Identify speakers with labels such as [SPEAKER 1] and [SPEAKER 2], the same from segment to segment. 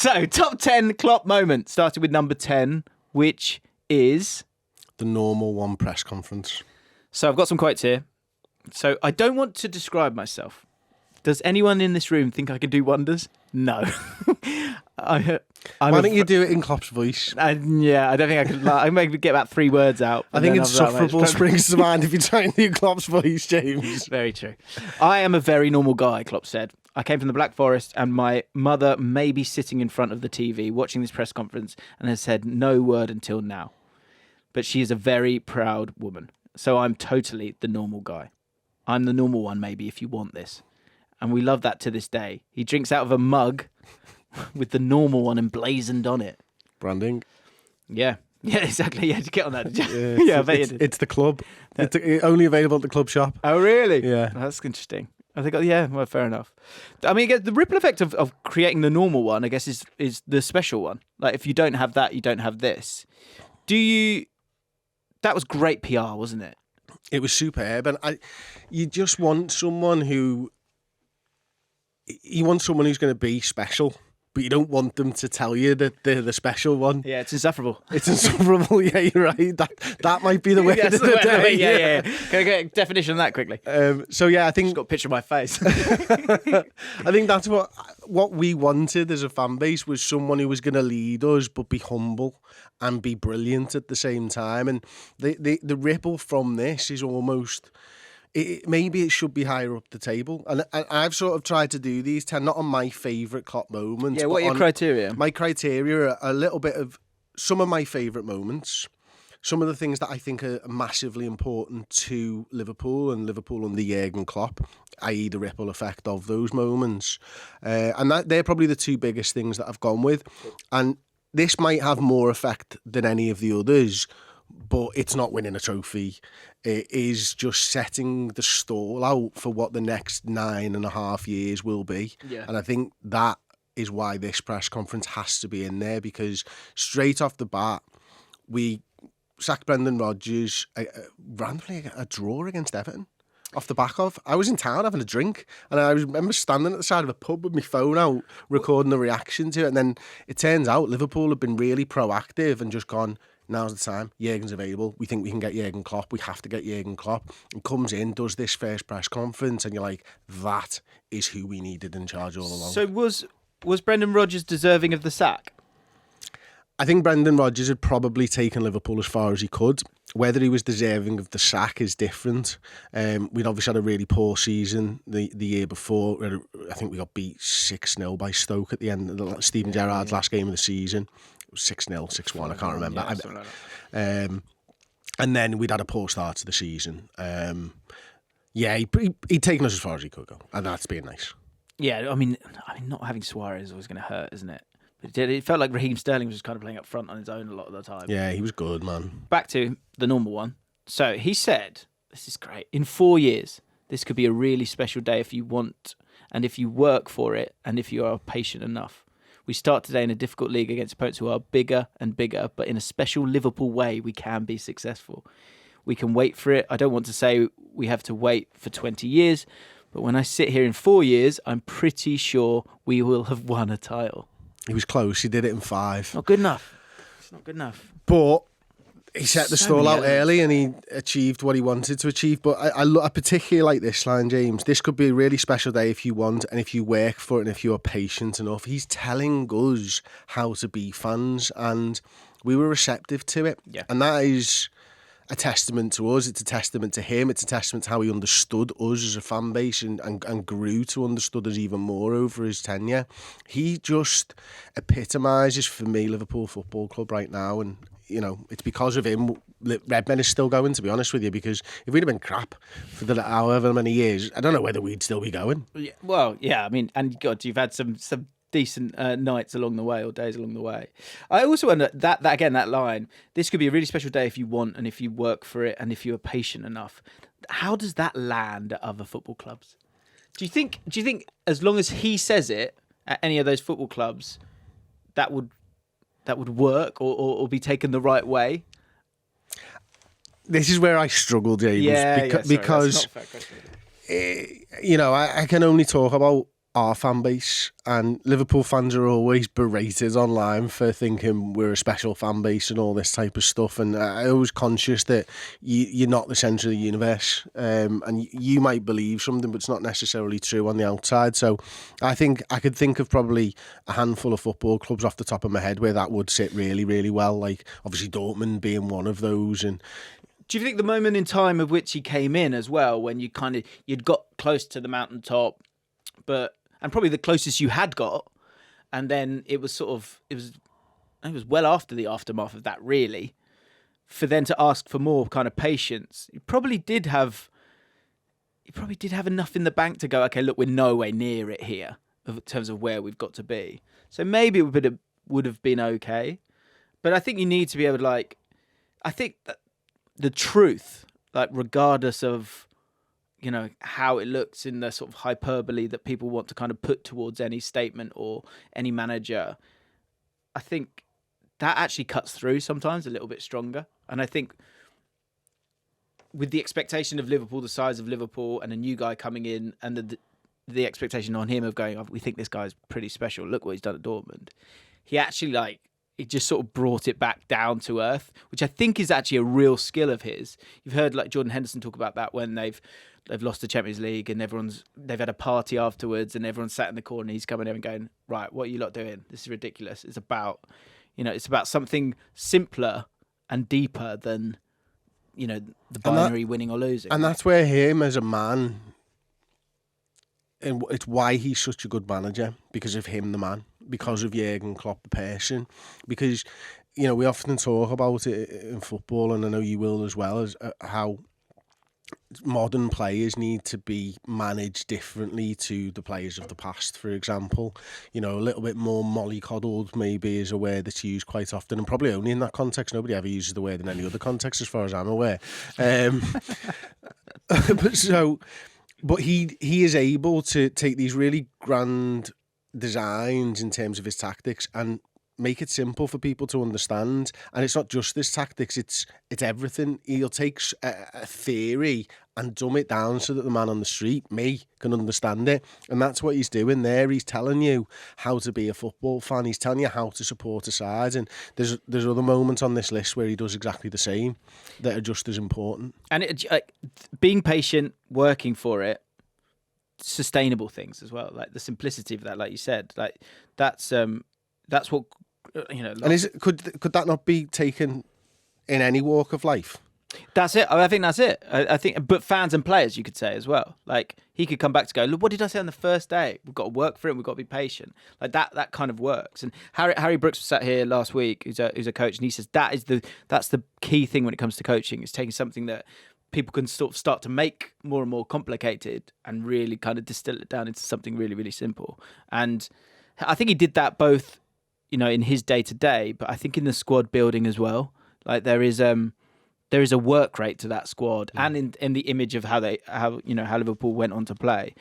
[SPEAKER 1] So, top 10 Klopp moments. Started with number 10, which is...
[SPEAKER 2] The normal one press conference.
[SPEAKER 1] So, I've got some quotes here. So, I don't want to describe myself. Does anyone in this room think I can do wonders? No.
[SPEAKER 2] Why don't you do it in Klopp's voice?
[SPEAKER 1] I don't think I could. I maybe get about 3 words out.
[SPEAKER 2] I think insufferable springs to mind if you're trying to do Klopp's voice, James.
[SPEAKER 1] Very true. I am a very normal guy, Klopp said. I came from the Black Forest and my mother may be sitting in front of the TV watching this press conference and has said no word until now. But she is a very proud woman. So I'm totally the normal guy. I'm the normal one, maybe, if you want this. And we love that to this day. He drinks out of a mug with the normal one emblazoned on it.
[SPEAKER 2] Branding.
[SPEAKER 1] Yeah, exactly. Yeah, did you get on that?
[SPEAKER 2] Yeah, I bet you did. It's the club. It's only available at the club shop.
[SPEAKER 1] Oh, really?
[SPEAKER 2] Yeah.
[SPEAKER 1] Oh, that's interesting. I think, well, fair enough. I mean, the ripple effect of creating the normal one, I guess, is the special one. Like, if you don't have that, you don't have this. That was great PR, wasn't it?
[SPEAKER 2] It was superb. And you just want someone who's going to be special, but you don't want them to tell you that they're the special one.
[SPEAKER 1] Yeah, it's insufferable.
[SPEAKER 2] It's insufferable. Yeah, you're right. That might be the way of the day.
[SPEAKER 1] Yeah. Can I get a definition of that quickly?
[SPEAKER 2] I think...
[SPEAKER 1] Just got a picture of my face.
[SPEAKER 2] I think that's what we wanted as a fan base, was someone who was going to lead us but be humble and be brilliant at the same time. And the ripple from this is almost... maybe it should be higher up the table. And I've sort of tried to do these 10, not on my favourite Klopp moments.
[SPEAKER 1] Yeah, what are your criteria?
[SPEAKER 2] My criteria are a little bit of some of my favourite moments, some of the things that I think are massively important to Liverpool and Liverpool under Jurgen Klopp, i.e. the ripple effect of those moments. And they're probably the 2 biggest things that I've gone with. And this might have more effect than any of the others, but it's not winning a trophy. It is just setting the stall out for what the next 9.5 years will be. Yeah. And I think that is why this press conference has to be in there, because straight off the bat, we sacked Brendan Rodgers randomly a draw against Everton. Off the back of, I was in town having a drink, and I remember standing at the side of a pub with my phone out, recording the reaction to it. And then it turns out Liverpool have been really proactive and just gone, now's the time. Jurgen's available. We think we can get Jurgen Klopp. We have to get Jurgen Klopp. And comes in, does this first press conference, and you're like, that is who we needed in charge all along.
[SPEAKER 1] So was Brendan Rodgers deserving of the sack?
[SPEAKER 2] I think Brendan Rodgers had probably taken Liverpool as far as he could. Whether he was deserving of the sack is different. We'd obviously had a really poor season the year before. I think we got beat 6-0 by Stoke at the end of Steven Gerrard's last game of the season. 6-0, 6-1, I can't remember. And then we'd had a poor start to the season. He'd taken us as far as he could go, and that's being nice.
[SPEAKER 1] Yeah, I mean, not having Suarez is always going to hurt, isn't it? It felt like Raheem Sterling was just kind of playing up front on his own a lot of the time.
[SPEAKER 2] Yeah, he was good, man.
[SPEAKER 1] Back to the normal one. So he said, this is great, in 4 years, this could be a really special day if you want, and if you work for it, and if you are patient enough. We start today in a difficult league against opponents who are bigger and bigger, but in a special Liverpool way, we can be successful. We can wait for it. I don't want to say we have to wait for 20 years, but when I sit here in 4 years, I'm pretty sure we will have won a title.
[SPEAKER 2] He was close. He did it in 5.
[SPEAKER 1] Not good enough. It's not good enough.
[SPEAKER 2] But he set the stall out early and he achieved what he wanted to achieve. But I particularly like this line, James. This could be a really special day if you want and if you work for it and if you are patient enough. He's telling us how to be fans, and we were receptive to it. Yeah. And that is a testament to us. It's a testament to him. It's a testament to how he understood us as a fan base and grew to understood us even more over his tenure. He just epitomises for me Liverpool Football Club right now, and you know, it's because of him Redmen is still going, to be honest with you, because if we'd have been crap for the however many years, I don't know whether we'd still be going.
[SPEAKER 1] Yeah, well, yeah, I mean, and God, you've had some decent nights along the way or days along the way. I also wonder that again, that line, this could be a really special day if you want and if you work for it and if you are patient enough. How does that land at other football clubs? Do you think as long as he says it at any of those football clubs, that would work or be taken the right way?
[SPEAKER 2] This is where I struggle, James, because
[SPEAKER 1] that's not a fair question.
[SPEAKER 2] You know, I can only talk about our fan base, and Liverpool fans are always berated online for thinking we're a special fan base and all this type of stuff, and I'm always conscious that you're not the centre of the universe, and you might believe something but it's not necessarily true on the outside. So I think I could think of probably a handful of football clubs off the top of my head where that would sit really, really well, like obviously Dortmund being one of those. And
[SPEAKER 1] do you think the moment in time of which he came in as well, when you'd got close to the mountaintop, and probably the closest you had got, and then it was well after the aftermath of that, really, for then to ask for more kind of patience. You probably did have enough in the bank to go, okay, look, we're nowhere near it here in terms of where we've got to be. So maybe it would have been okay, but I think you need to be able to, I think that the truth, regardless of how it looks in the sort of hyperbole that people want to kind of put towards any statement or any manager, I think that actually cuts through sometimes a little bit stronger. And I think with the expectation of Liverpool, the size of Liverpool, and a new guy coming in, and the expectation on him of going, oh, we think this guy's pretty special, look what he's done at Dortmund. He actually it just sort of brought it back down to earth, which I think is actually a real skill of his. You've heard Jordan Henderson talk about that when they've lost the Champions League and they've had a party afterwards and everyone's sat in the corner and he's coming in and going, right, what are you lot doing? This is ridiculous. It's about, it's about something simpler and deeper than, the binary winning or losing.
[SPEAKER 2] And that's where him as a man, and it's why he's such a good manager, because of him, the man, because of Jurgen Klopp, the person. Because, we often talk about it in football, and I know you will as well, as how modern players need to be managed differently to the players of the past, for example. A little bit more mollycoddled maybe is a word that's used quite often, and probably only in that context. Nobody ever uses the word in any other context as far as I'm aware. But he is able to take these really grand designs in terms of his tactics and make it simple for people to understand. And it's not just this tactics, it's everything. He'll take a theory and dumb it down so that the man on the street, me, can understand it. And that's what he's doing there. He's telling you how to be a football fan. He's telling you how to support a side. And there's other moments on this list where he does exactly the same that are just as important. And
[SPEAKER 1] being patient, working for it, sustainable things as well, like the simplicity of that, like you said, that's what
[SPEAKER 2] And could that not be taken in any walk of life?
[SPEAKER 1] That's it. I think that's it. I think, but fans and players, you could say as well. He could come back to go, look, what did I say on the first day? We've got to work for it. We've got to be patient. That kind of works. And Harry Brooks was sat here last week, who's a coach, and he says that's the key thing when it comes to coaching. Is taking something that people can sort of start to make more and more complicated and really kind of distill it down into something really, really simple. And I think he did that both, in his day-to-day, but I think in the squad building as well. There is a work rate to that squad, and in the image of how Liverpool went on to play.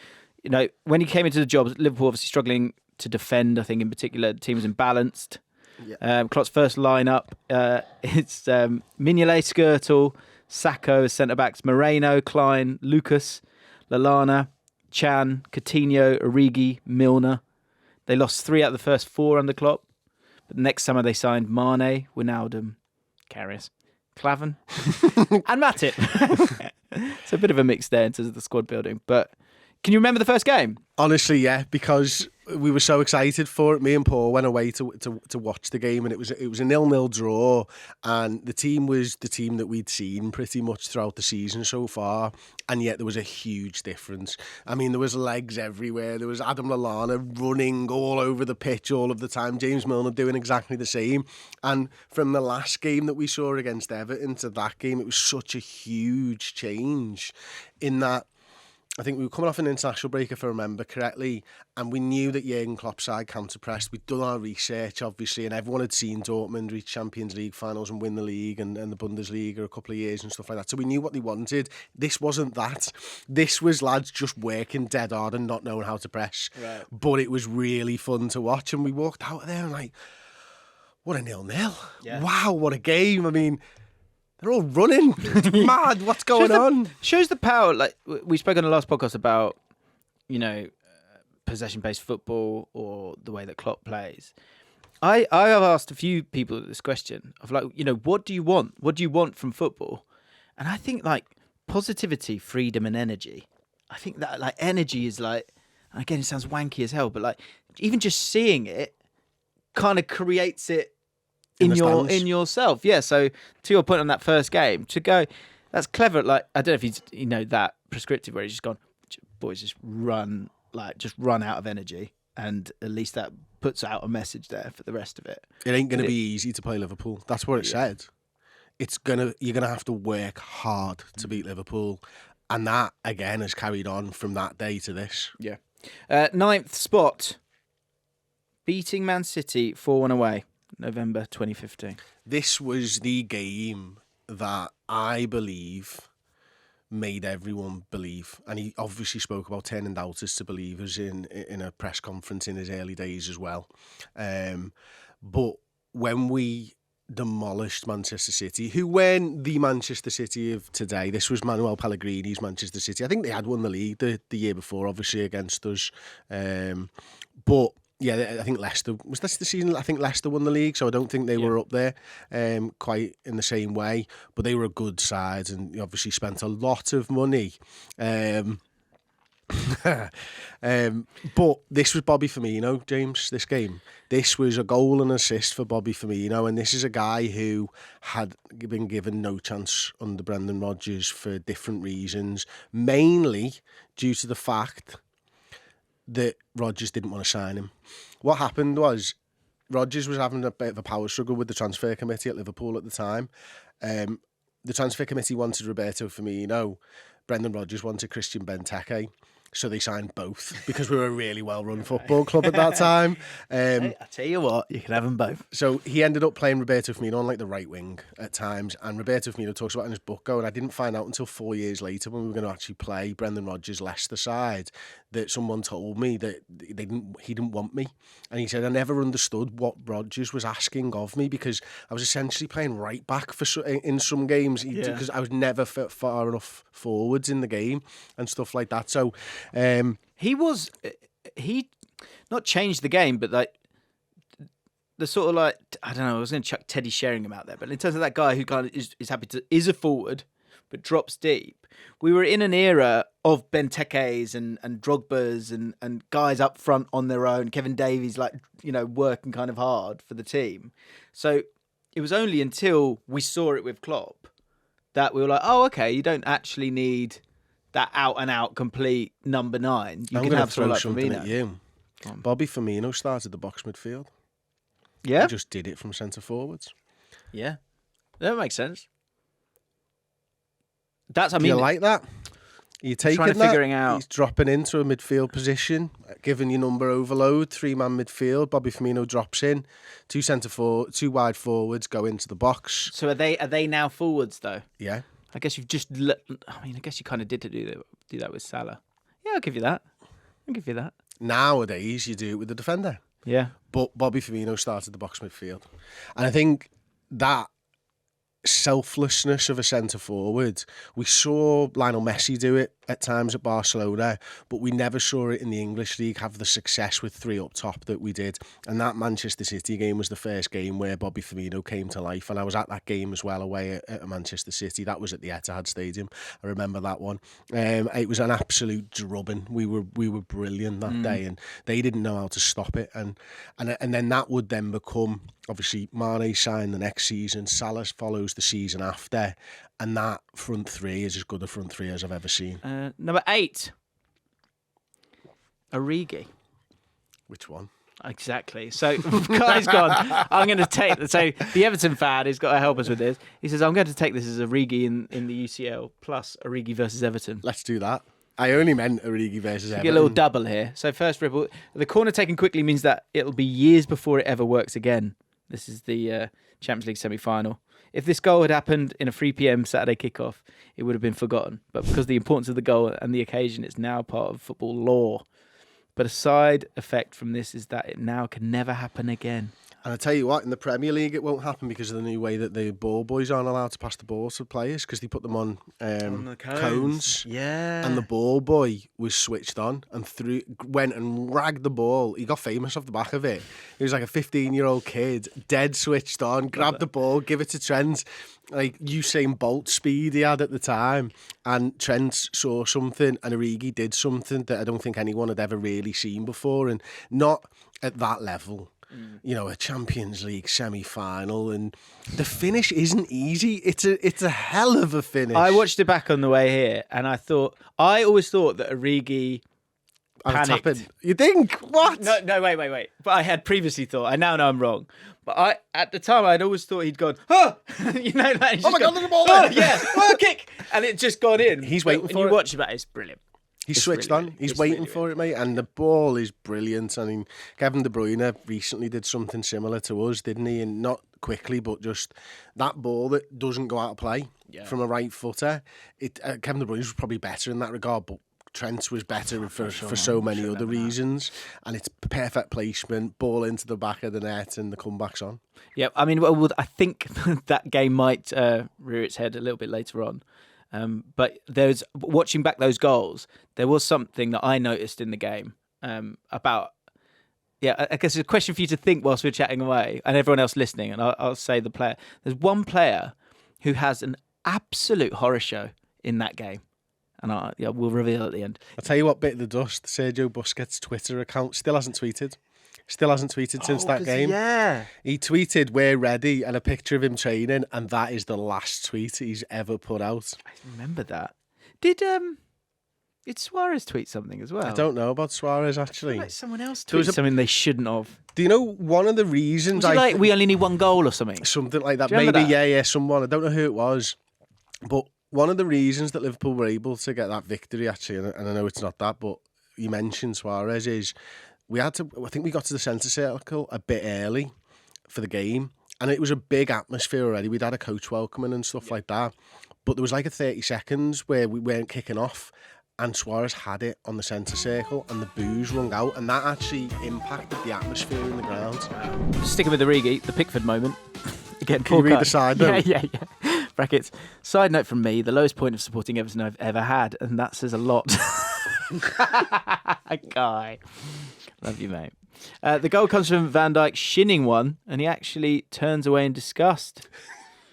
[SPEAKER 1] When he came into the job, Liverpool obviously struggling to defend. I think in particular the team was imbalanced. Yeah. Klopp's first lineup, it's Mignolet, Skrtel, Sacco as centre backs, Moreno, Klein, Lucas, Lallana, Chan, Coutinho, Origi, Milner. They lost 3 out of the first 4 under Klopp. But next summer they signed Mane, Wijnaldum, Karius, Klavan, and Matip. It's a bit of a mix there in terms of the squad building. But can you remember the first game?
[SPEAKER 2] Honestly, yeah, because we were so excited for it. Me and Paul went away to watch the game, and it was a 0-0 draw, and the team was the team that we'd seen pretty much throughout the season so far, and yet there was a huge difference. I mean, there was legs everywhere. There was Adam Lallana running all over the pitch all of the time. James Milner doing exactly the same. And from the last game that we saw against Everton to that game, it was such a huge change in that I think we were coming off an international break, if I remember correctly, and we knew that Jurgen Klopp's side counter-pressed. We'd done our research, obviously, and everyone had seen Dortmund reach Champions League finals and win the league and the Bundesliga a couple of years and stuff like that. So we knew what they wanted. This wasn't that. This was lads just working dead hard and not knowing how to press. Right. But it was really fun to watch, and we walked out of there and like, what a 0-0. Yeah. Wow, what a game. I mean, they're all running. It's mad. What's going on?
[SPEAKER 1] Shows the power. Like we spoke on the last podcast about, possession-based football or the way that Klopp plays. I have asked a few people this question of like, what do you want? What do you want from football? And I think like positivity, freedom, and energy. I think that like energy is like, again, it sounds wanky as hell, but like even just seeing it kind of creates it in yourself. Yeah. So to your point on that first game, to go, that's clever. Like I don't know if he's that prescriptive where he's just gone, boys, just run out of energy, and at least that puts out a message there for the rest of it.
[SPEAKER 2] It ain't going to be easy to play Liverpool. That's what it said. You're gonna have to work hard to beat Liverpool, and that again has carried on from that day to this.
[SPEAKER 1] Yeah. 9th spot, beating Man City 4-1 away, November 2015.
[SPEAKER 2] This was the game that I believe made everyone believe, and he obviously spoke about turning doubters to believers in a press conference in his early days as well. But when we demolished Manchester City, who weren't the Manchester City of today, this was Manuel Pellegrini's Manchester City. I think they had won the league the year before, obviously against us, but yeah, I think Leicester, was this the season? I think Leicester won the league, so I don't think they were up there quite in the same way. But they were a good side, and obviously spent a lot of money. But this was Bobby Firmino, James, this game. This was a goal and assist for Bobby Firmino, and this is a guy who had been given no chance under Brendan Rodgers for different reasons, mainly due to the fact that Rodgers didn't want to sign him. What happened was Rodgers was having a bit of a power struggle with the transfer committee at Liverpool at the time. The transfer committee wanted Roberto Firmino. Brendan Rodgers wanted Christian Benteke. So they signed both because we were a really well-run football club at that time.
[SPEAKER 1] I tell you what, you can have them both.
[SPEAKER 2] So he ended up playing Roberto Firmino on like the right wing at times, and Roberto Firmino talks about in his book, and I didn't find out until 4 years later when we were going to actually play Brendan Rodgers' Leicester side that someone told me that he didn't want me, and he said I never understood what Rodgers was asking of me because I was essentially playing right back in some games because I was never far enough forwards in the game and stuff like that. So.
[SPEAKER 1] He not changed the game, but like the sort of like, I don't know, I was going to chuck Teddy Sheringham out there, but in terms of that guy who kind of is happy is a forward but drops deep, we were in an era of Benteke's and Drogba's and guys up front on their own, Kevin Davies working kind of hard for the team. So it was only until we saw it with Klopp that we were like, oh, okay, you don't actually need that out-and-out complete number 9.
[SPEAKER 2] I'm going to throw something at you. Bobby Firmino started the box midfield.
[SPEAKER 1] Yeah?
[SPEAKER 2] He just did it from centre forwards.
[SPEAKER 1] Yeah. That makes sense.
[SPEAKER 2] Do you like that? You're taking that,
[SPEAKER 1] figuring out.
[SPEAKER 2] He's dropping into a midfield position, giving you number overload, 3-man midfield. Bobby Firmino drops in, 2 wide forwards go into the box.
[SPEAKER 1] So are they now forwards, though?
[SPEAKER 2] Yeah.
[SPEAKER 1] I guess I guess you kind of did do that with Salah. Yeah, I'll give you that.
[SPEAKER 2] Nowadays, you do it with the defender.
[SPEAKER 1] Yeah.
[SPEAKER 2] But Bobby Firmino started the box midfield. And I think that selflessness of a centre forward, we saw Lionel Messi do it at times at Barcelona, but we never saw it in the English league have the success with 3 up top that we did. And that Manchester City game was the first game where Bobby Firmino came to life, and I was at that game as well away at Manchester City. That was at the Etihad Stadium. I remember that one. It was an absolute drubbing. We were brilliant that day, and they didn't know how to stop it. And then that would then become, obviously, Mane signed the next season, Salah follows the season after, and that front 3 is as good a front 3 as I've ever seen.
[SPEAKER 1] Number 8, Origi.
[SPEAKER 2] Which one?
[SPEAKER 1] Exactly. So, guy's gone, I'm going to take... So, the Everton fan has got to help us with this. He says, I'm going to take this as Origi in the UCL plus Origi versus Everton.
[SPEAKER 2] Let's do that. I only meant Origi versus Everton.
[SPEAKER 1] Get a little double here. So, first ripple. The corner taken quickly means that it'll be years before it ever works again. This is the Champions League semi-final. If this goal had happened in a 3 p.m. Saturday kickoff, it would have been forgotten. But because of the importance of the goal and the occasion, it's now part of football lore. But a side effect from this is that it now can never happen again.
[SPEAKER 2] And I tell you what, in the Premier League it won't happen because of the new way that the ball boys aren't allowed to pass the ball to players because they put them on
[SPEAKER 1] the
[SPEAKER 2] cones.
[SPEAKER 1] Yeah.
[SPEAKER 2] And the ball boy was switched on and went and ragged the ball. He got famous off the back of it. He was like a 15-year-old kid, dead switched on, grabbed the ball, give it to Trent. Like Usain Bolt speed he had at the time. And Trent saw something and Origi did something that I don't think anyone had ever really seen before, and not at that level. You know, a Champions League semi-final, and the finish isn't easy. It's a hell of a finish.
[SPEAKER 1] I watched it back on the way here, and I always thought that Origi panicked.
[SPEAKER 2] You think? What?
[SPEAKER 1] No, wait. But I had previously thought. I now know I'm wrong. But at the time, I'd always thought he'd gone, oh, you know, like,
[SPEAKER 2] oh my God, look at the ball!
[SPEAKER 1] Oh yeah, oh, kick, and it just gone in.
[SPEAKER 2] He's waiting for it.
[SPEAKER 1] You watch it back, it's brilliant.
[SPEAKER 2] He's switched on. He's waiting for it, mate. And the ball is brilliant. I mean, Kevin De Bruyne recently did something similar to us, didn't he? And not quickly, but just that ball that doesn't go out of play from a right footer. Kevin De Bruyne was probably better in that regard, but Trent was better for so many other reasons. And it's perfect placement, ball into the back of the net, and the comeback's on. Yeah,
[SPEAKER 1] I mean, I think that game might rear its head a little bit later on. But watching back those goals, there was something that I noticed in the game about. Yeah, I guess it's a question for you to think whilst we're chatting away, and everyone else listening. And I'll say the player. There's one player who has an absolute horror show in that game, and we'll reveal at the end.
[SPEAKER 2] I'll tell you what bit the dust. Sergio Busquets' Twitter account still hasn't tweeted. Since that game.
[SPEAKER 1] Yeah.
[SPEAKER 2] He tweeted, "We're ready," and a picture of him training, and that is the last tweet he's ever put out.
[SPEAKER 1] I remember that. Did Suarez tweet something as well?
[SPEAKER 2] I don't know about Suarez, actually.
[SPEAKER 1] Like someone else tweeted something they shouldn't have.
[SPEAKER 2] Do you know one of the reasons...
[SPEAKER 1] Was it like, we only need one goal or something?
[SPEAKER 2] Something like that. Maybe, that? Someone. I don't know who it was. But one of the reasons that Liverpool were able to get that victory, actually, and I know it's not that, but you mentioned Suarez, is... I think we got to the centre circle a bit early for the game, and it was a big atmosphere already. We'd had a coach welcoming and stuff like that, but there was like a 30 seconds where we weren't kicking off, and Suarez had it on the centre circle, and the boos rung out, and that actually impacted the atmosphere in the ground.
[SPEAKER 1] Sticking with Origi, the Pickford moment. Again,
[SPEAKER 2] can you read the side note?
[SPEAKER 1] Yeah. Brackets. Side note from me, the lowest point of supporting Everton I've ever had, and that says a lot. Guy. Love you, mate. The goal comes from Van Dijk shinning one, and he actually turns away in disgust.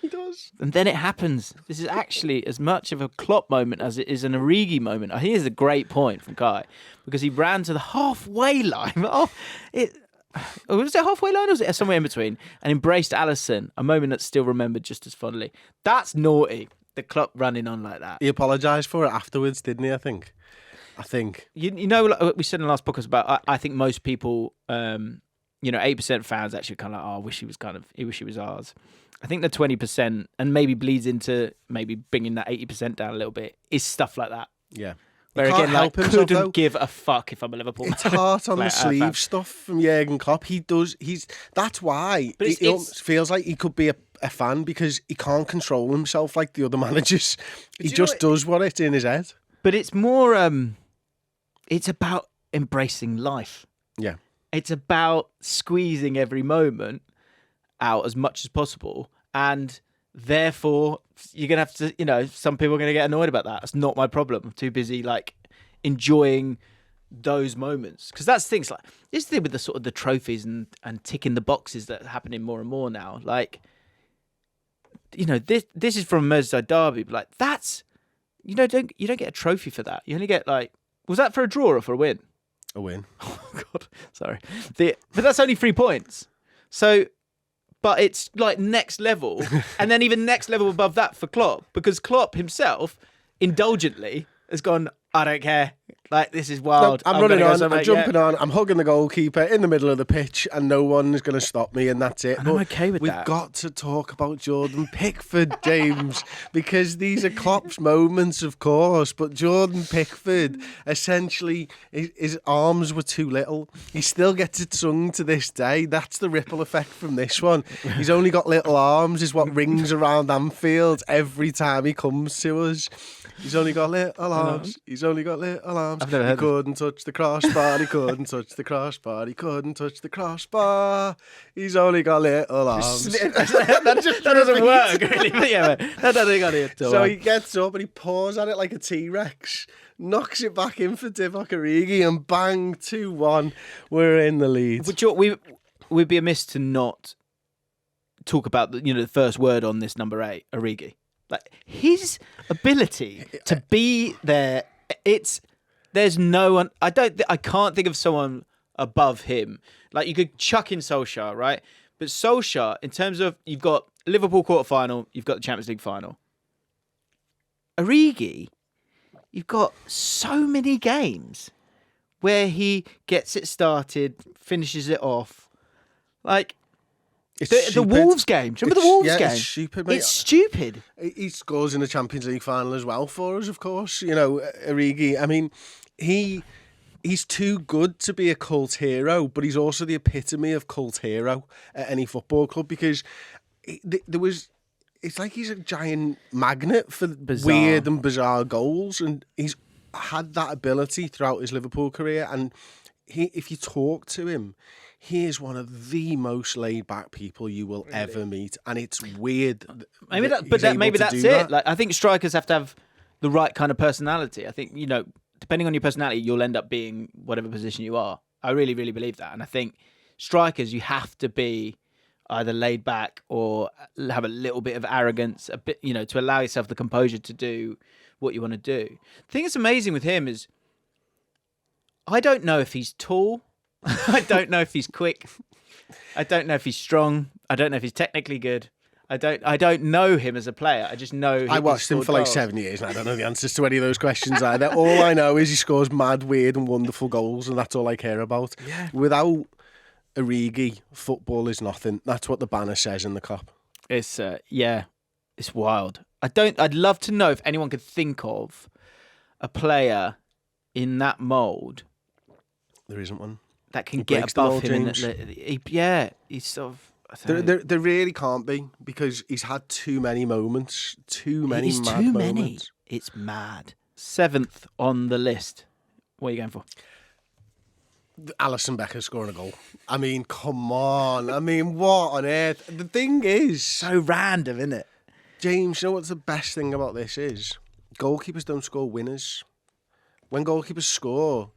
[SPEAKER 2] He does.
[SPEAKER 1] And then it happens. This is actually as much of a Klopp moment as it is an Origi moment. Here's a great point from Kai, because he ran to the halfway line. Was it halfway line or was it somewhere in between? And embraced Alisson, a moment that's still remembered just as fondly. That's naughty, the Klopp running on like that.
[SPEAKER 2] He apologised for it afterwards, didn't he, I think?
[SPEAKER 1] You know, like we said in the last podcast about, I think most people, 8% fans actually kind of like, I wish he was ours. I think the 20%, and maybe bleeds into maybe bringing that 80% down a little bit, is stuff like that.
[SPEAKER 2] Yeah.
[SPEAKER 1] Where again, couldn't give a fuck if I'm a Liverpool.
[SPEAKER 2] It's heart on the sleeve stuff from Jurgen Klopp. That's why it almost feels like he could be a fan, because he can't control himself like the other managers. He just does what it's in his head.
[SPEAKER 1] But it's more, it's about embracing life.
[SPEAKER 2] Yeah.
[SPEAKER 1] It's about squeezing every moment out as much as possible. And therefore, you're going to have to, some people are going to get annoyed about that. It's not my problem. I'm too busy, enjoying those moments. Because that's things like, this thing with the sort of the trophies and ticking the boxes that are happening more and more now. This is from Merseyside Derby, but that's, you don't get a trophy for that. You only get was that for a draw or for a win?
[SPEAKER 2] A win.
[SPEAKER 1] Oh God, sorry. But that's only 3 points. So, but it's next level, and then even next level above that for Klopp, because Klopp himself indulgently has gone, I don't care. This is wild.
[SPEAKER 2] No, I'm running on, I'm jumping on, I'm hugging the goalkeeper in the middle of the pitch, and no one is going to stop me, and that's it.
[SPEAKER 1] And I'm okay with
[SPEAKER 2] that. We've got to talk about Jordan Pickford, James, because these are Klopp's moments, of course, but Jordan Pickford, essentially, his arms were too little. He still gets it sung to this day. That's the ripple effect from this one. He's only got little arms, is what rings around Anfield every time he comes to us. He's only got little arms. He's only got little arms.
[SPEAKER 1] I've never
[SPEAKER 2] He
[SPEAKER 1] heard
[SPEAKER 2] couldn't touch the crossbar. He couldn't touch the crossbar. He couldn't touch the crossbar. He's only got little arms.
[SPEAKER 1] that doesn't work, really. But yeah, that doesn't got it.
[SPEAKER 2] So he gets up and he paws at it like a T-Rex, knocks it back in for Divock Origi, and bang, 2-1. We're in the lead.
[SPEAKER 1] But we'd be amiss to not talk about the first word on this number 8, Origi. Like his ability to be there, there's no one. I can't think of someone above him. Like you could chuck in Solskjaer, right? But Solskjaer, in terms of you've got Liverpool quarterfinal, you've got the Champions League final. Origi, you've got so many games where he gets it started, finishes it off, like. The Wolves game. Do you remember the Wolves game?
[SPEAKER 2] It's stupid, mate.
[SPEAKER 1] It's stupid.
[SPEAKER 2] He scores in the Champions League final as well for us, of course. Origi, I mean, he's too good to be a cult hero, but he's also the epitome of cult hero at any football club because it's like he's a giant magnet for weird and bizarre goals, and he's had that ability throughout his Liverpool career, and if you talk to him, he is one of the most laid-back people you will ever meet, and it's weird.
[SPEAKER 1] Maybe that's it. Like I think strikers have to have the right kind of personality. I think depending on your personality, you'll end up being whatever position you are. I really, really believe that, and I think strikers, you have to be either laid back or have a little bit of arrogance, a bit, to allow yourself the composure to do what you want to do. The thing that's amazing with him is, I don't know if he's tall. I don't know if he's quick. I don't know if he's strong. I don't know if he's technically good. I don't know him as a player. I just know
[SPEAKER 2] I watched him for like 7 years and I don't know the answers to any of those questions either. All I know is he scores mad, weird and wonderful goals, and that's all I care about.
[SPEAKER 1] Yeah.
[SPEAKER 2] Without Origi, football is nothing. That's what the banner says in the Kop.
[SPEAKER 1] It's it's wild. I'd love to know if anyone could think of a player in that mould.
[SPEAKER 2] There isn't one
[SPEAKER 1] that can get above him. He's sort of.
[SPEAKER 2] There really can't be, because he's had too many moments, moments.
[SPEAKER 1] It's mad. 7th on the list. What are you going for?
[SPEAKER 2] Alisson Becker scoring a goal. I mean, come on. I mean, what on earth? The thing is,
[SPEAKER 1] so random, isn't it?
[SPEAKER 2] James, you know what's the best thing about this is? Goalkeepers don't score winners. When goalkeepers score,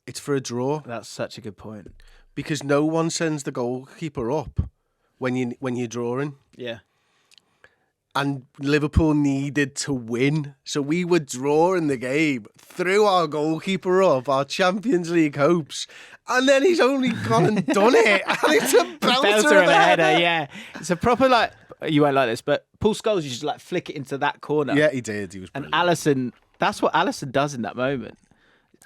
[SPEAKER 2] it's for a draw.
[SPEAKER 1] That's such a good point.
[SPEAKER 2] Because no one sends the goalkeeper up when you're drawing.
[SPEAKER 1] Yeah.
[SPEAKER 2] And Liverpool needed to win. So we were drawing the game, threw our goalkeeper up, our Champions League hopes, and then he's only gone and done it. And it's a belter
[SPEAKER 1] and a header, yeah. It's a proper, you won't like this, but Paul Scholes used to flick it into that corner.
[SPEAKER 2] Yeah, he did. He was brilliant.
[SPEAKER 1] And Alisson, that's what Alisson does in that moment.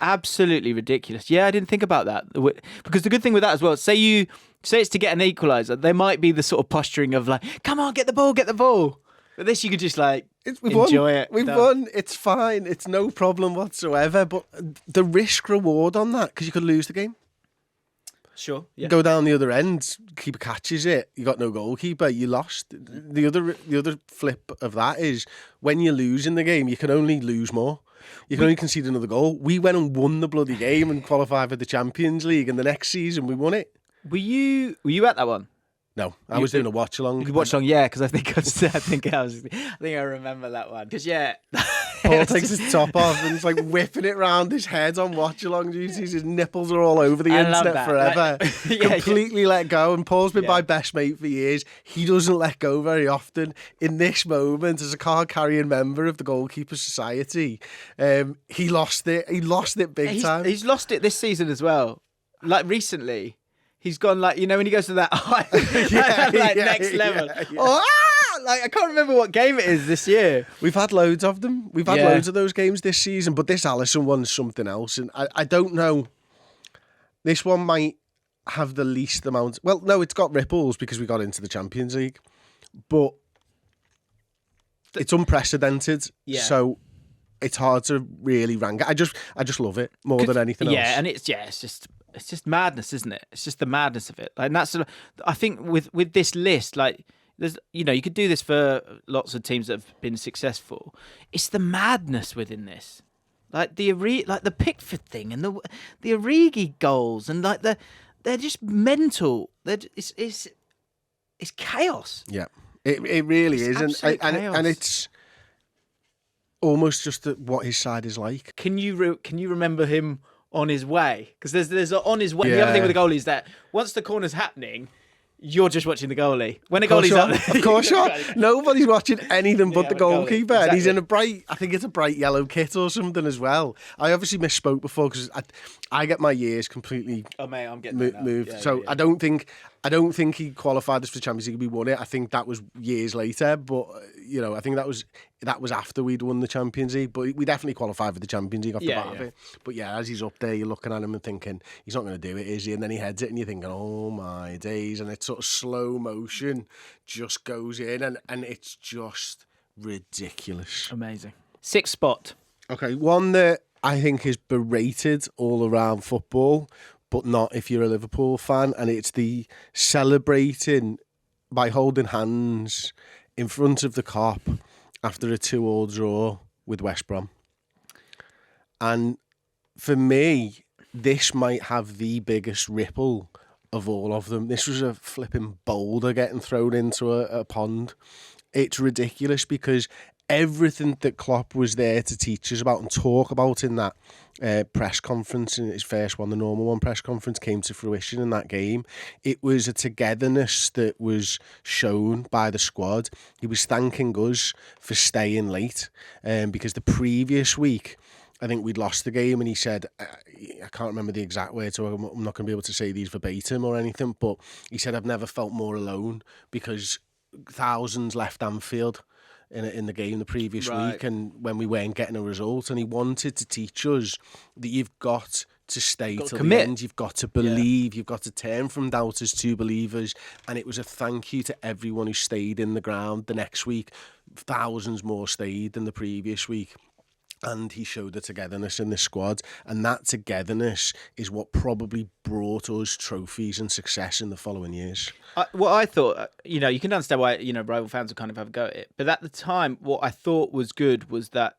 [SPEAKER 1] Absolutely ridiculous. Yeah, I didn't think about that. Because the good thing with that as well, say it's to get an equaliser, there might be the sort of posturing of come on, get the ball. But this you could just enjoy it.
[SPEAKER 2] We've won. It's fine. It's no problem whatsoever. But the risk reward on that, because you could lose the game.
[SPEAKER 1] Sure. Yeah.
[SPEAKER 2] Go down the other end, keeper catches it, you got no goalkeeper, you lost. The other flip of that is when you lose in the game, you can only lose more. You can only concede another goal. We went and won the bloody game and qualified for the Champions League, and the next season we won it.
[SPEAKER 1] Were you at that one?
[SPEAKER 2] No, I was doing a watch along.
[SPEAKER 1] You watch along, yeah, because I think I remember that one. Because
[SPEAKER 2] Paul takes his top off and he's whipping it round his head on watch along duties. His nipples are all over the internet forever. Completely let go. And Paul's been my best mate for years. He doesn't let go very often. In this moment, as a card carrying member of the Goalkeepers Society, he lost it. He lost it big time.
[SPEAKER 1] He's lost it this season as well. Recently. He's gone when he goes to that next level. Yeah. I can't remember what game it is this year.
[SPEAKER 2] We've had loads of them. We've had loads of those games this season, but this Alisson one's something else. And I don't know. This one might have the least amount. Well, no, it's got ripples because we got into the Champions League, but it's unprecedented. Yeah. So it's hard to really rank it. I just love it more than anything else.
[SPEAKER 1] Yeah, and it's just madness, isn't it? It's just the madness of it. And that's, I think with this list, You could do this for lots of teams that have been successful. It's the madness within this, like the Pickford thing and the Origi goals, and they're just mental. It's chaos.
[SPEAKER 2] Yeah, it really is, and it's almost just what his side is like.
[SPEAKER 1] Can you remember him on his way? Because there's on his way. Yeah. The other thing with the goalie is that once the corner's happening, you're just watching the goalie. When a goalie's up there,
[SPEAKER 2] of course not. Nobody's watching anything but the goalkeeper. Exactly. And he's in I think it's a bright yellow kit or something as well. I obviously misspoke before because I get my years completely
[SPEAKER 1] I'm getting
[SPEAKER 2] moved.
[SPEAKER 1] Yeah,
[SPEAKER 2] so yeah. I don't think he qualified us for the Champions League. We won it. I think that was years later. But I think that was after we'd won the Champions League. But we definitely qualified for the Champions League off the bat of it. But yeah, as he's up there, you're looking at him and thinking he's not going to do it, is he? And then he heads it, and you're thinking, oh my days! And it's sort of slow motion, just goes in, and it's just ridiculous.
[SPEAKER 1] Amazing. 6th spot.
[SPEAKER 2] Okay, one that I think is berated all around football, but not if you're a Liverpool fan, and it's the celebrating by holding hands in front of the Kop after a 2-2 draw with West Brom. And for me, this might have the biggest ripple of all of them. This was a flipping boulder getting thrown into a pond. It's ridiculous because everything that Klopp was there to teach us about and talk about in that press conference, in his first one, the normal one press conference, came to fruition in that game. It was a togetherness that was shown by the squad. He was thanking us for staying late because the previous week, I think we'd lost the game, and he said, I can't remember the exact words, so I'm not going to be able to say these verbatim or anything, but he said, I've never felt more alone because thousands left Anfield in the game the previous week, and when we weren't getting a result, and he wanted to teach us that you've got to stay till the end, you've got to believe, you've got to turn from doubters to believers, and it was a thank you to everyone who stayed in the ground the next week. Thousands more stayed than the previous week. And he showed the togetherness in the squad, and that togetherness is what probably brought us trophies and success in the following years.
[SPEAKER 1] I thought, you can understand why, rival fans would kind of have a go at it. But at the time, what I thought was good was that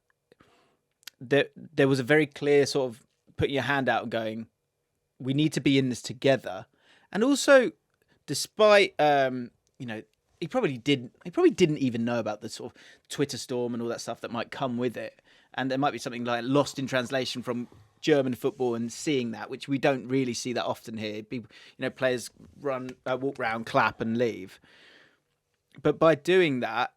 [SPEAKER 1] there was a very clear sort of putting your hand out and going, we need to be in this together. And also, despite, he probably didn't even know about the sort of Twitter storm and all that stuff that might come with it. And there might be something like lost in translation from German football and seeing that, which we don't really see that often here. People, players walk around, clap and leave. But by doing that,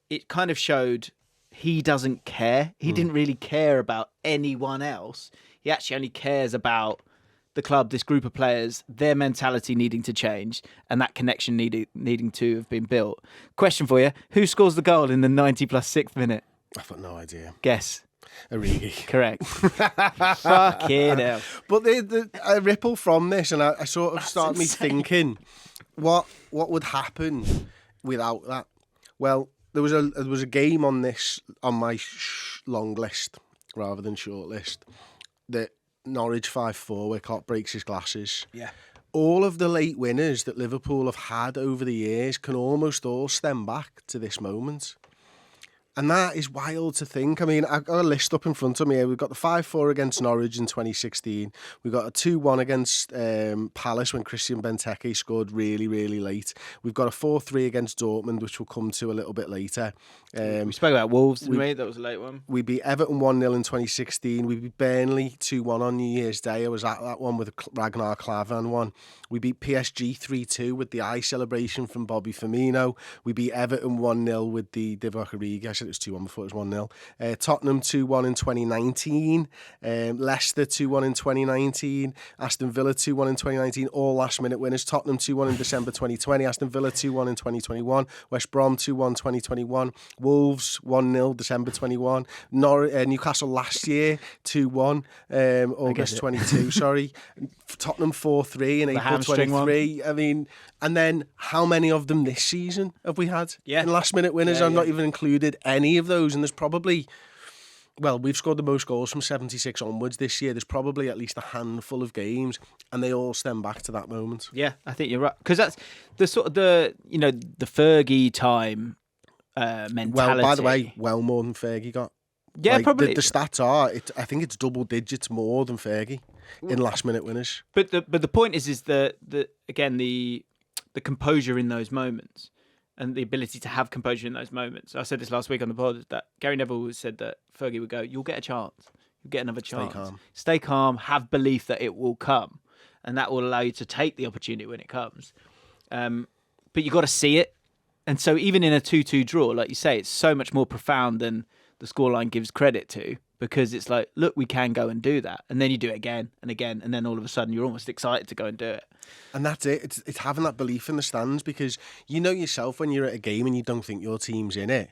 [SPEAKER 1] it kind of showed he doesn't care. He didn't really care about anyone else. He actually only cares about the club, this group of players, their mentality needing to change, and that connection needing to have been built. Question for you: who scores the goal in the 90+6th minute?
[SPEAKER 2] I've got no idea.
[SPEAKER 1] Guess.
[SPEAKER 2] Origi.
[SPEAKER 1] Correct. Fucking hell.
[SPEAKER 2] But a ripple from this, and I sort of started me thinking, what would happen without that? Well, there was a game on my long list rather than short list, that Norwich 5-4 where Klopp breaks his glasses.
[SPEAKER 1] Yeah.
[SPEAKER 2] All of the late winners that Liverpool have had over the years can almost all stem back to this moment. And that is wild to think. I mean, I've got a list up in front of me here. We've got the 5-4 against Norwich in 2016. We've got a 2-1 against Palace when Christian Benteke scored really, really late. We've got a 4-3 against Dortmund, which we'll come to a little bit later.
[SPEAKER 1] We spoke about Wolves, didn't we? That was a late one.
[SPEAKER 2] We beat Everton 1-0 in 2016. We beat Burnley 2-1 on New Year's Day. I was at that one with Ragnar Klavan one. We beat PSG 3-2 with the eye celebration from Bobby Firmino. We beat Everton 1-0 with the Divock Origi. I said it was 2-1 before it was 1-0. Tottenham 2-1 in 2019. Leicester 2-1 in 2019. Aston Villa 2-1 in 2019. All last minute winners. Tottenham 2-1 in December 2020. Aston Villa 2-1 in 2021. West Brom 2-1 2021. Wolves 1-0 December 21. Newcastle last year 2-1 August 22. Sorry. Tottenham 4-3 in April 23. I mean, and then how many of them this season have we had?
[SPEAKER 1] Yeah.
[SPEAKER 2] And last minute winners, I've not even included any of those, and there's probably Well, we've scored the most goals from 76 onwards this year. There's probably at least a handful of games, and they all stem back to that moment.
[SPEAKER 1] Yeah, I think you're right. Because that's the sort of the Fergie time mentality.
[SPEAKER 2] Well, by the way, well more than Fergie got.
[SPEAKER 1] Yeah, probably.
[SPEAKER 2] The stats are, I think it's double digits more than Fergie in last minute winners.
[SPEAKER 1] But the point is the composure in those moments. And the ability to have composure in those moments. I said this last week on the pod that Gary Neville said that Fergie would go, "You'll get a chance. You'll get another chance. Stay calm. Have belief that it will come, and that will allow you to take the opportunity when it comes. But you got to see it. And so even in a 2-2 draw, like you say, it's so much more profound than the scoreline gives credit to, because it's like, look, we can go and do that. And then you do it again and again. And then all of a sudden you're almost excited to go and do it.
[SPEAKER 2] And that's it. It's having that belief in the stands, because you know yourself when you're at a game and you don't think your team's in it.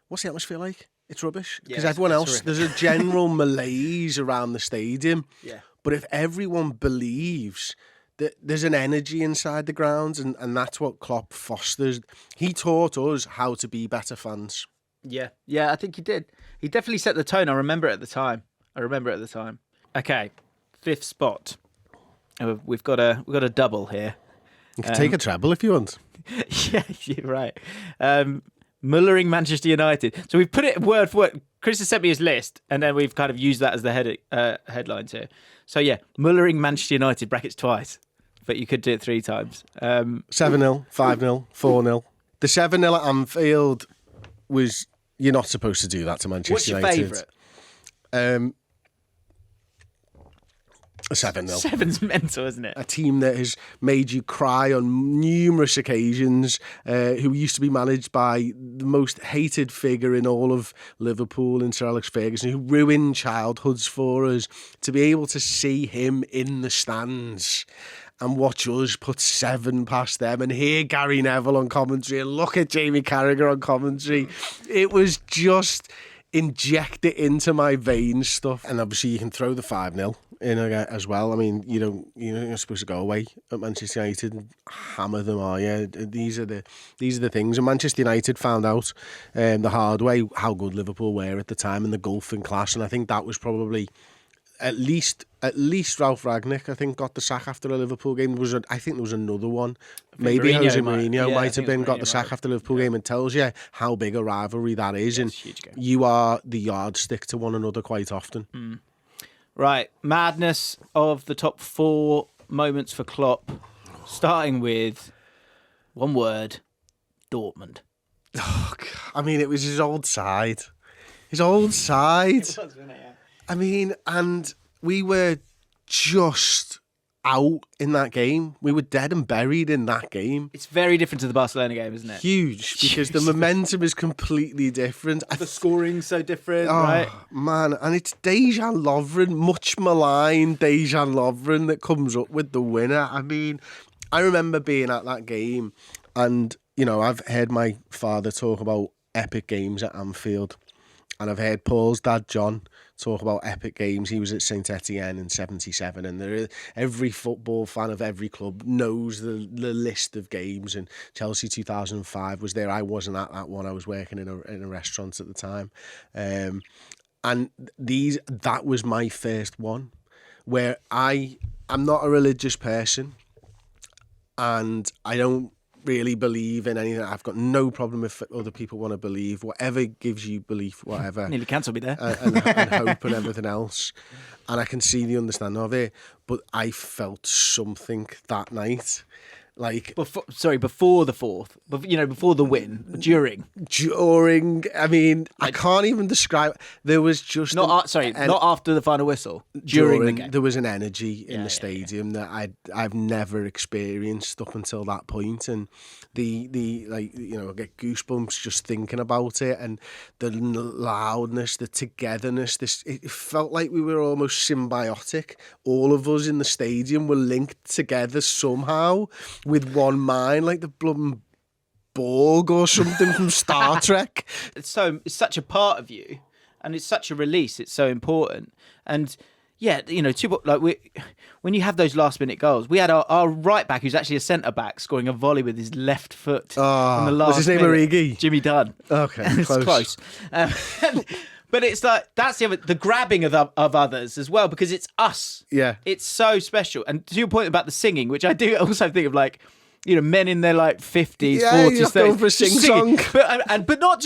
[SPEAKER 2] What's the atmosphere like? It's rubbish. Because everyone else, there's a general malaise around the stadium.
[SPEAKER 1] Yeah.
[SPEAKER 2] But if everyone believes that there's an energy inside the grounds, and that's what Klopp fosters. He taught us how to be better fans.
[SPEAKER 1] Yeah, I think he did. He definitely set the tone. I remember it at the time. Okay, 5th spot. We've got a double here.
[SPEAKER 2] You can take a treble if you want.
[SPEAKER 1] Yeah, you're right. Mullering Manchester United. So we've put it word for word. Chris has sent me his list, and then we've kind of used that as the headlines here. So yeah, Mullering Manchester United, brackets twice. But you could do it 3 times.
[SPEAKER 2] 7-0, 5-0, 4-0. The 7-0 at Anfield was... You're not supposed to do that to Manchester United.
[SPEAKER 1] What's your favourite?
[SPEAKER 2] A 7-0.
[SPEAKER 1] 7's mental, isn't it?
[SPEAKER 2] A team that has made you cry on numerous occasions, who used to be managed by the most hated figure in all of Liverpool, in Sir Alex Ferguson, who ruined childhoods for us. To be able to see him in the stands and watch us put 7 past them, and hear Gary Neville on commentary and look at Jamie Carragher on commentary, it was just inject it into my veins stuff. And obviously you can throw the 5-0 in as well. I mean, you're not supposed to go away at Manchester United and hammer them, are you? These are the things. And Manchester United found out the hard way how good Liverpool were at the time, and the gulf in class. And I think that was probably at least Ralph Rangnick, I think, got the sack after a Liverpool game. I think there was another one. Maybe Jose Mourinho might have got the sack after the Liverpool game, and tells you how big a rivalry that is. And you are the yardstick to one another quite often.
[SPEAKER 1] Mm. Right, madness of the top 4 moments for Klopp, starting with one word: Dortmund.
[SPEAKER 2] Oh, I mean, it was his old side. It was, wasn't it? Yeah. I mean, and we were just out in that game. We were dead and buried in that game.
[SPEAKER 1] It's very different to the Barcelona game, isn't it?
[SPEAKER 2] Huge, because the momentum is completely different.
[SPEAKER 1] The scoring's so different, right?
[SPEAKER 2] Man, and it's Dejan Lovren, much maligned Dejan Lovren, that comes up with the winner. I mean, I remember being at that game, and, I've heard my father talk about epic games at Anfield, and I've heard Paul's dad, John, talk about epic games. He was at Saint Etienne in '77, and every football fan of every club knows the list of games. And Chelsea 2005 was there. I wasn't at that one. I was working in a restaurant at the time, and that was my first one, where I'm not a religious person, and I don't really believe in anything. I've got no problem if other people want to believe. Whatever gives you belief, whatever.
[SPEAKER 1] Nearly cancelled me there.
[SPEAKER 2] And hope and everything else. And I can see the understanding of it. But I felt something that night. Like,
[SPEAKER 1] before the 4th, before the win, during,
[SPEAKER 2] I mean, I can't even describe. There was just
[SPEAKER 1] not after the final whistle. During the game,
[SPEAKER 2] there was an energy in the stadium that I've never experienced up until that point, and I get goosebumps just thinking about it, and the loudness, the togetherness. It felt like we were almost symbiotic. All of us in the stadium were linked together somehow, with one mind, like the blooming Borg or something from Star Trek.
[SPEAKER 1] It's such a part of you, and it's such a release. It's so important. And yeah, when you have those last minute goals, we had our right back, who's actually a centre back, scoring a volley with his left foot.
[SPEAKER 2] On the last was his name Origi?
[SPEAKER 1] Jimmy Dunn.
[SPEAKER 2] Okay,
[SPEAKER 1] it's close. But it's like, that's the grabbing of others as well, because it's us.
[SPEAKER 2] Yeah.
[SPEAKER 1] It's so special. And to your point about the singing, which I do also think of, like, you know, men in their like 50s, 40s,
[SPEAKER 2] you have to go for a sing-song.
[SPEAKER 1] But not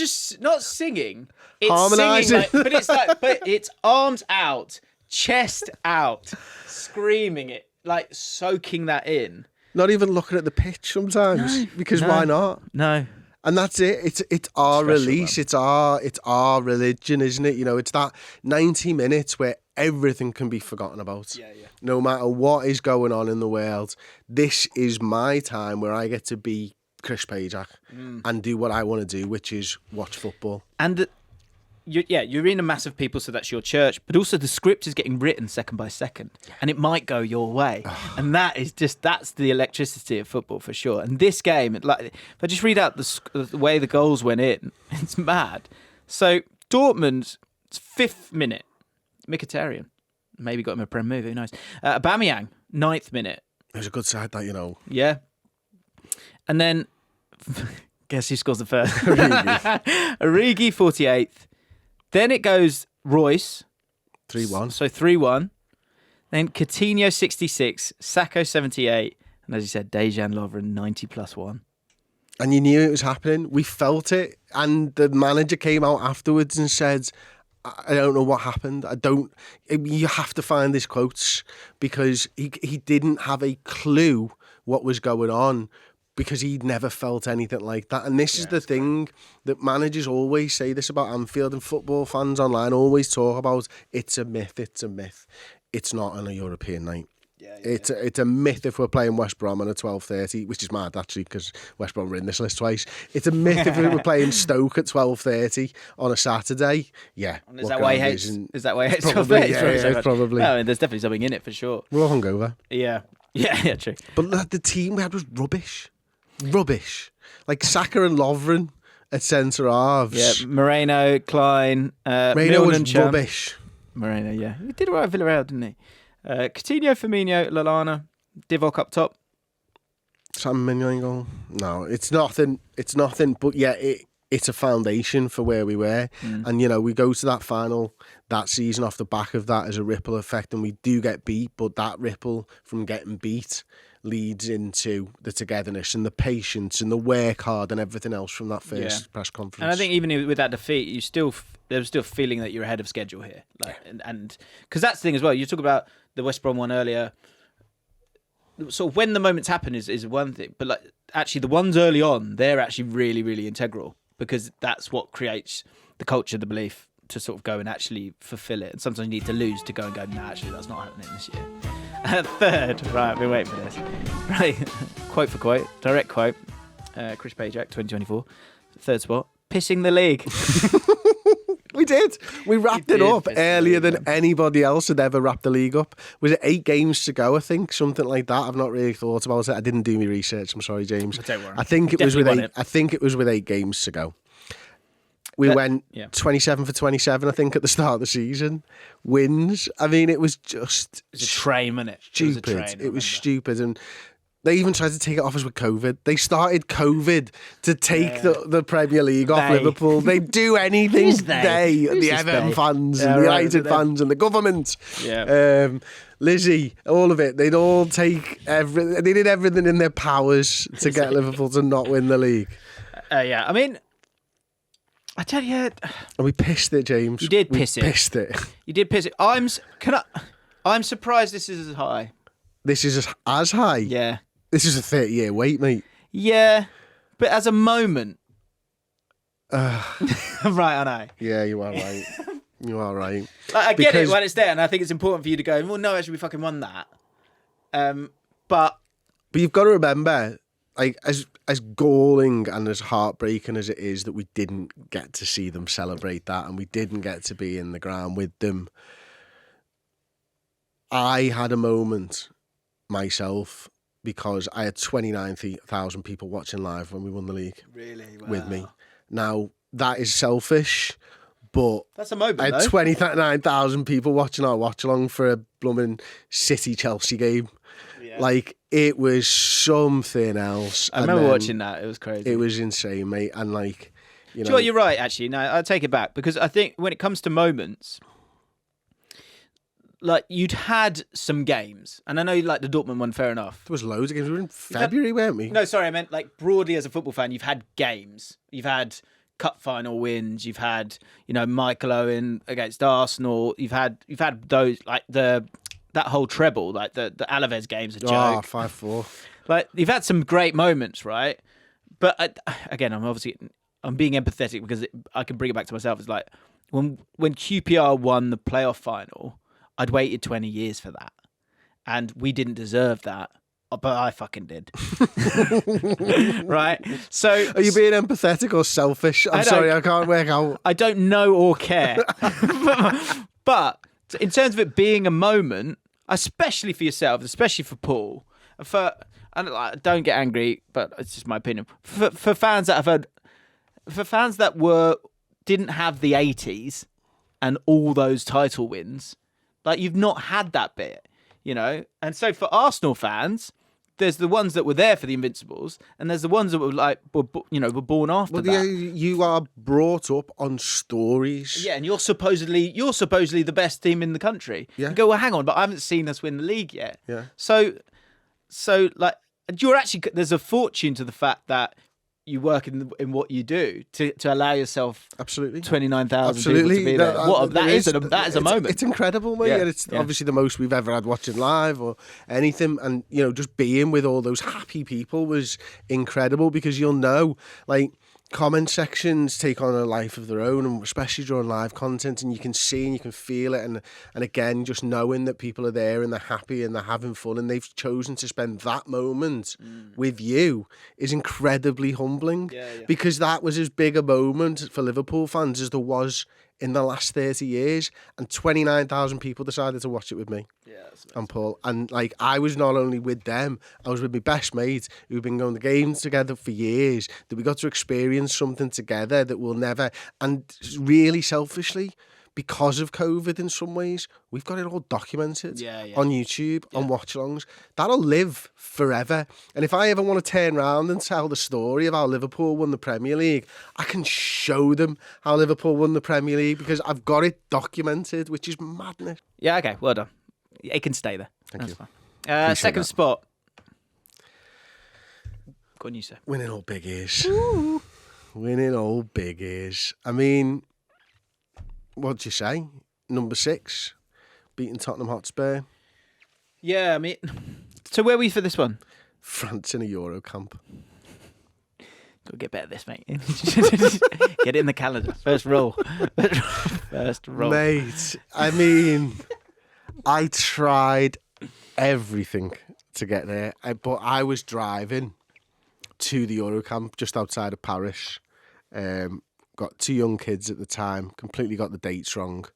[SPEAKER 1] singing. It's
[SPEAKER 2] harmonising.
[SPEAKER 1] Like, but it's arms out, chest out, screaming it, like soaking that in.
[SPEAKER 2] Not even looking at the pitch sometimes, because why not?
[SPEAKER 1] No.
[SPEAKER 2] And that's it. It's our release. It's our religion, isn't it? You know, it's that 90 minutes where everything can be forgotten about.
[SPEAKER 1] Yeah.
[SPEAKER 2] No matter what is going on in the world, this is my time where I get to be Chris Pajak and do what I want to do, which is watch football.
[SPEAKER 1] And you're in a mass of people, so that's your church, but also the script is getting written second by second, and it might go your way. And that's the electricity of football for sure. And this game, like, if I just read out the way the goals went in, it's mad. So Dortmund's 5th minute, Mkhitaryan, maybe got him a Prem move, who knows? Aubameyang, 9th minute.
[SPEAKER 2] It was a good side, that, you know.
[SPEAKER 1] Yeah. And then, guess who scores the first? Origi, 48th. Then it goes Royce.
[SPEAKER 2] 3-1.
[SPEAKER 1] So 3-1. Then Coutinho, 66. Sacco, 78. And as you said, Dejan Lovren, 90+1.
[SPEAKER 2] And you knew it was happening. We felt it. And the manager came out afterwards and said, I don't know what happened. You have to find his quotes, because he didn't have a clue what was going on, because he'd never felt anything like that. And this is the thing that managers always say this about Anfield, and football fans online always talk about. It's a myth. It's not on a European night. It's a myth if we're playing West Brom on a 12:30, which is mad actually, because West Brom were in this list twice. It's a myth if we're playing Stoke at 12:30 on a Saturday. Yeah.
[SPEAKER 1] And is that why he hates? Is that why he hates?
[SPEAKER 2] Probably. Yeah, probably.
[SPEAKER 1] No, there's definitely something in it for sure.
[SPEAKER 2] We're all hungover.
[SPEAKER 1] Yeah, true.
[SPEAKER 2] But the team we had was rubbish. Like Saka and Lovren at centre halves.
[SPEAKER 1] Yeah, Moreno, Klein,
[SPEAKER 2] Moreno was rubbish.
[SPEAKER 1] Moreno, yeah, he did all right at Villarreal, didn't he? Coutinho, Firmino, Lallana, Divock up top.
[SPEAKER 2] Sam Mignon goal. No, it's nothing. But yeah, it's a foundation for where we were. And you know, we go to that final that season off the back of that as a ripple effect, and we do get beat. But that ripple from getting beat leads into the togetherness and the patience and the work hard and everything else from that first press conference.
[SPEAKER 1] And I think even with that defeat, there was still a feeling that you're ahead of schedule here. Like, and because that's the thing as well. You talk about the West Brom one earlier. So when the moments happen is one thing, but like actually the ones early on, they're actually really, really integral, because that's what creates the culture, the belief to sort of go and actually fulfill it. And sometimes you need to lose to go and go, nah, actually that's not happening this year. Third, right, I've been waiting for this. Right, quote for quote, direct quote, Chris Pajak, 2024, third spot, pissing the league.
[SPEAKER 2] We did. We wrapped it up earlier than anybody else had ever wrapped the league up. Was it 8 games to go, I think? Something like that. I've not really thought about it. I didn't do my research. I'm sorry, James.
[SPEAKER 1] Don't worry.
[SPEAKER 2] I think it was with 8 games to go. We went 27 for 27, I think, at the start of the season. Wins. I mean, it was just...
[SPEAKER 1] It was a train, wasn't it?
[SPEAKER 2] Stupid. It was stupid. And they even tried to take it off us with COVID. They started COVID to take the Premier League off Liverpool. They do anything. The Everton fans and the United fans and the government.
[SPEAKER 1] Yeah.
[SPEAKER 2] Lizzie, all of it. They'd all take everything. They did everything in their powers to get Liverpool to not win the league.
[SPEAKER 1] I mean, I tell you,
[SPEAKER 2] and we pissed it, James.
[SPEAKER 1] You did piss it.
[SPEAKER 2] Pissed it.
[SPEAKER 1] You did piss it. I'm surprised this is as high.
[SPEAKER 2] This is as high.
[SPEAKER 1] Yeah.
[SPEAKER 2] This is a 30-year wait, mate.
[SPEAKER 1] Yeah, but as a moment. Right, I know.
[SPEAKER 2] Yeah, you are right. You are right.
[SPEAKER 1] Like, I get it when it's there, and I think it's important for you to go, well, no, actually, we fucking won that. But
[SPEAKER 2] you've got to remember, like, as galling and as heartbreaking as it is that we didn't get to see them celebrate that, and we didn't get to be in the ground with them, I had a moment myself, because I had 29,000 people watching live when we won the league.
[SPEAKER 1] Really? Wow.
[SPEAKER 2] With me. Now, that is selfish, but
[SPEAKER 1] that's a moment,
[SPEAKER 2] I had 29,000 people watching our watch-along for a blooming City-Chelsea game. Yeah. Like, it was something else.
[SPEAKER 1] I remember watching that. It was crazy.
[SPEAKER 2] It was insane, mate. And, like, You know?
[SPEAKER 1] Do you know what, you're right, actually. No, I'll take it back. Because I think when it comes to moments, like, you'd had some games. And I know, like, the Dortmund one, fair enough.
[SPEAKER 2] There was loads of games. We were in February, weren't we?
[SPEAKER 1] No, sorry, I meant, like, broadly as a football fan, you've had games. You've had cup final wins. You've had, Michael Owen against Arsenal. You've had those, like, that whole treble, like the Alaves game's a joke.
[SPEAKER 2] 5-4.
[SPEAKER 1] Like, you've had some great moments, right? But again, I'm being empathetic because I can bring it back to myself. It's like when QPR won the playoff final, I'd waited 20 years for that, and we didn't deserve that, but I fucking did. Right? So,
[SPEAKER 2] are you being empathetic or selfish? I'm sorry, I can't work out.
[SPEAKER 1] I don't know or care. But in terms of it being a moment, especially for yourself, especially for Paul, and don't get angry, but it's just my opinion. For fans that didn't have the 80s and all those title wins, like, you've not had that bit, And so for Arsenal fans, there's the ones that were there for the Invincibles, and there's the ones that were born after that.
[SPEAKER 2] You are brought up on stories.
[SPEAKER 1] Yeah, and you're supposedly the best team in the country.
[SPEAKER 2] Yeah.
[SPEAKER 1] You go, well, hang on, but I haven't seen us win the league yet.
[SPEAKER 2] Yeah.
[SPEAKER 1] So like, there's a fortune to the fact that you work in what you do to allow yourself
[SPEAKER 2] absolutely
[SPEAKER 1] 29,000 people to be there. That is a moment.
[SPEAKER 2] It's incredible, mate.
[SPEAKER 1] Yeah.
[SPEAKER 2] And it's obviously the most we've ever had watching live or anything. And just being with all those happy people was incredible, because like, comment sections take on a life of their own, and especially during live content, and you can see and you can feel it, and again, just knowing that people are there and they're happy and they're having fun and they've chosen to spend that moment with you is incredibly humbling. Because that was as big a moment for Liverpool fans as there was in the last 30 years, and 29,000 people decided to watch it with me. And Paul, and like, I was not only with them, I was with my best mate who've been going to games together for years, that we got to experience something together that we'll never, and really selfishly, because of COVID in some ways, we've got it all documented on YouTube, on watch-alongs. That'll live forever. And if I ever want to turn around and tell the story of how Liverpool won the Premier League, I can show them how Liverpool won the Premier League, because I've got it documented, which is madness.
[SPEAKER 1] Yeah, okay, well done. It can stay there.
[SPEAKER 2] Thank you.
[SPEAKER 1] Fine. Second spot. Go on, you say.
[SPEAKER 2] Winning all big ears. Winning all big ears. I mean, what'd you say? Number 6, beating Tottenham Hotspur.
[SPEAKER 1] Yeah, I mean, so where are we for this one?
[SPEAKER 2] France in a Euro camp.
[SPEAKER 1] Gotta get better at this, mate. Get it in the calendar. First roll. First roll.
[SPEAKER 2] Mate, I mean, I tried everything to get there, but I was driving to the Euro camp just outside of Paris. Got 2 young kids at the time, completely got the dates wrong.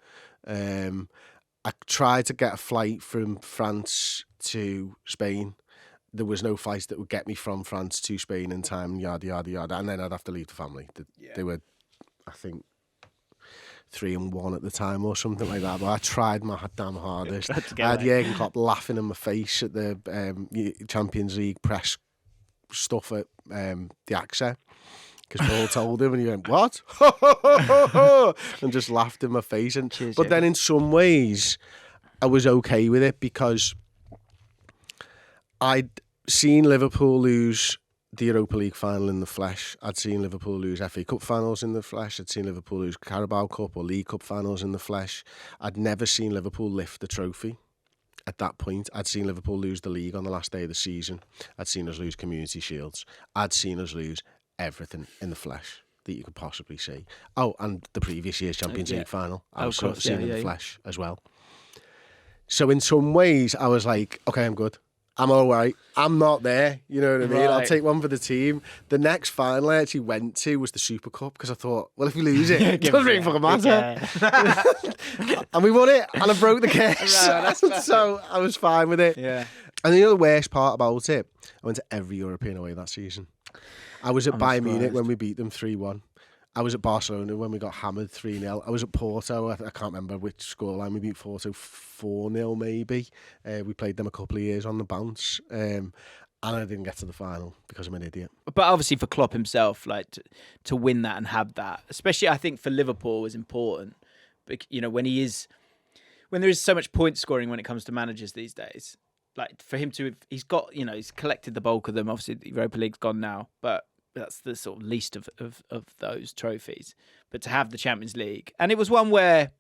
[SPEAKER 2] I tried to get a flight from France to Spain. There was no flights that would get me from France to Spain in time, yada, yada, yada. And then I'd have to leave the family. They were, I think, 3-1 at the time or something like that. But I tried my damn hardest. I had Jurgen Klopp laughing in my face at the Champions League press stuff at the AXA. Because Paul told him, and he went, "What?" and just laughed in my face. But then in some ways, I was okay with it, because I'd seen Liverpool lose the Europa League final in the flesh. I'd seen Liverpool lose FA Cup finals in the flesh. I'd seen Liverpool lose Carabao Cup or League Cup finals in the flesh. I'd never seen Liverpool lift the trophy. At that point, I'd seen Liverpool lose the league on the last day of the season. I'd seen us lose Community Shields. I'd seen us lose everything in the flesh that you could possibly see. Oh, and the previous year's Champions League final, I was sort of seeing in the flesh as well. So in some ways, I was like, okay, I'm good. I'm all right. I'm not there. You know what I mean? Right. I'll take one for the team. The next final I actually went to was the Super Cup, because I thought, well, if we lose it, it doesn't really fucking matter. And we won it, and I broke the curse. So I was fine with it.
[SPEAKER 1] Yeah.
[SPEAKER 2] And the worst part about it, I went to every European away that season. I was at Bayern Munich when we beat them 3-1. I was at Barcelona when we got hammered 3-0. I was at Porto. I can't remember which scoreline we beat Porto 4-0 maybe. We played them a couple of years on the bounce. And I didn't get to the final because I'm an idiot.
[SPEAKER 1] But obviously for Klopp himself, like to win that and have that, especially I think for Liverpool is important. But when there is so much point scoring when it comes to managers these days, like for him to, he's got, he's collected the bulk of them. Obviously the Europa League's gone now, but that's the sort of least of those trophies. But to have the Champions League, and it was one where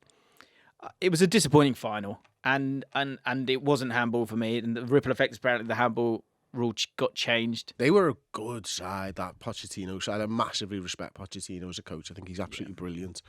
[SPEAKER 1] it was a disappointing final, and it wasn't handball for me, and the ripple effects, apparently the handball rule got changed.
[SPEAKER 2] They were a good side, that Pochettino side. I massively respect Pochettino as a coach. I think he's absolutely brilliant.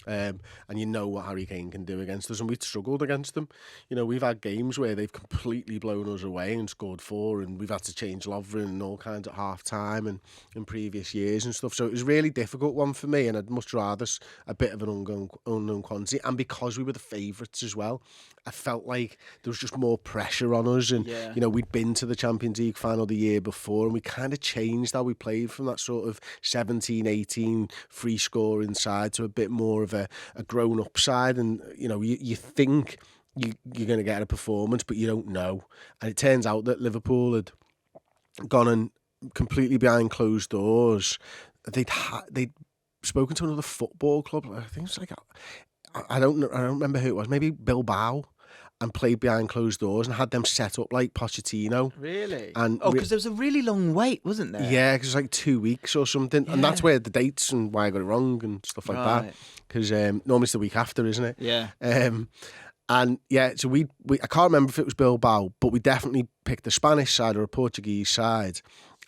[SPEAKER 2] And you know what Harry Kane can do against us, and we've struggled against them. We've had games where they've completely blown us away and scored 4, and we've had to change Lovren and all kinds at half-time and in previous years and stuff. So it was a really difficult one for me, and I'd much rather a bit of an unknown quantity. And because we were the favourites as well, I felt like there was just more pressure on us. And, we'd been to the Champions League final the year before, and we kind of changed how we played from that sort of 17-18 free scoring side to a bit more of a grown-up side. And, you think you're going to get a performance, but you don't know. And it turns out that Liverpool had gone and completely behind closed doors. They'd spoken to another football club. I think it's like, I don't remember who it was, maybe Bilbao, and played behind closed doors and had them set up like Pochettino.
[SPEAKER 1] Really?
[SPEAKER 2] And
[SPEAKER 1] because there was a really long wait, wasn't there?
[SPEAKER 2] Yeah, because it was like 2 weeks or something. Yeah. And that's where the dates and why I got it wrong and stuff like that. Because normally it's the week after, isn't it?
[SPEAKER 1] Yeah.
[SPEAKER 2] And yeah, so we I can't remember if it was Bilbao, but we definitely picked the Spanish side or a Portuguese side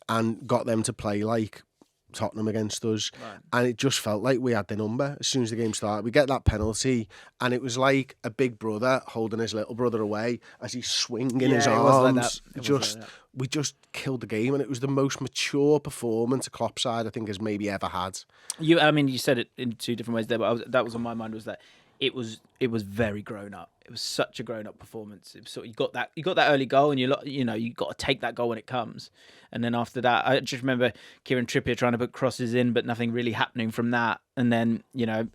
[SPEAKER 2] and got them to play like Tottenham against us, and it just felt like we had the number. As soon as the game started, we get that penalty, and it was like a big brother holding his little brother away as he's swinging his arms. We just killed the game, and it was the most mature performance a Klopp side I think has maybe ever had. You
[SPEAKER 1] said it in 2 different ways there, but that was on my mind, was that it was very grown up. It was such a grown up performance. It was sort of, you got that early goal, and you got to take that goal when it comes. And then after that, I just remember Kieran Trippier trying to put crosses in, but nothing really happening from that. And then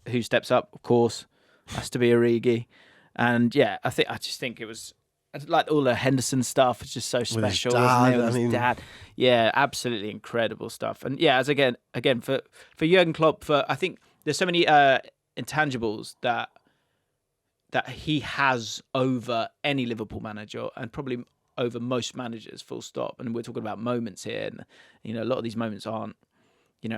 [SPEAKER 1] who steps up? Of course, has to be Origi. And I just think it was like all the Henderson stuff. It's just so special. With his dad. Yeah, absolutely incredible stuff. And as again for Jurgen Klopp, I think there's so many intangibles that he has over any Liverpool manager, and probably over most managers, full stop. And we're talking about moments here, and a lot of these moments aren't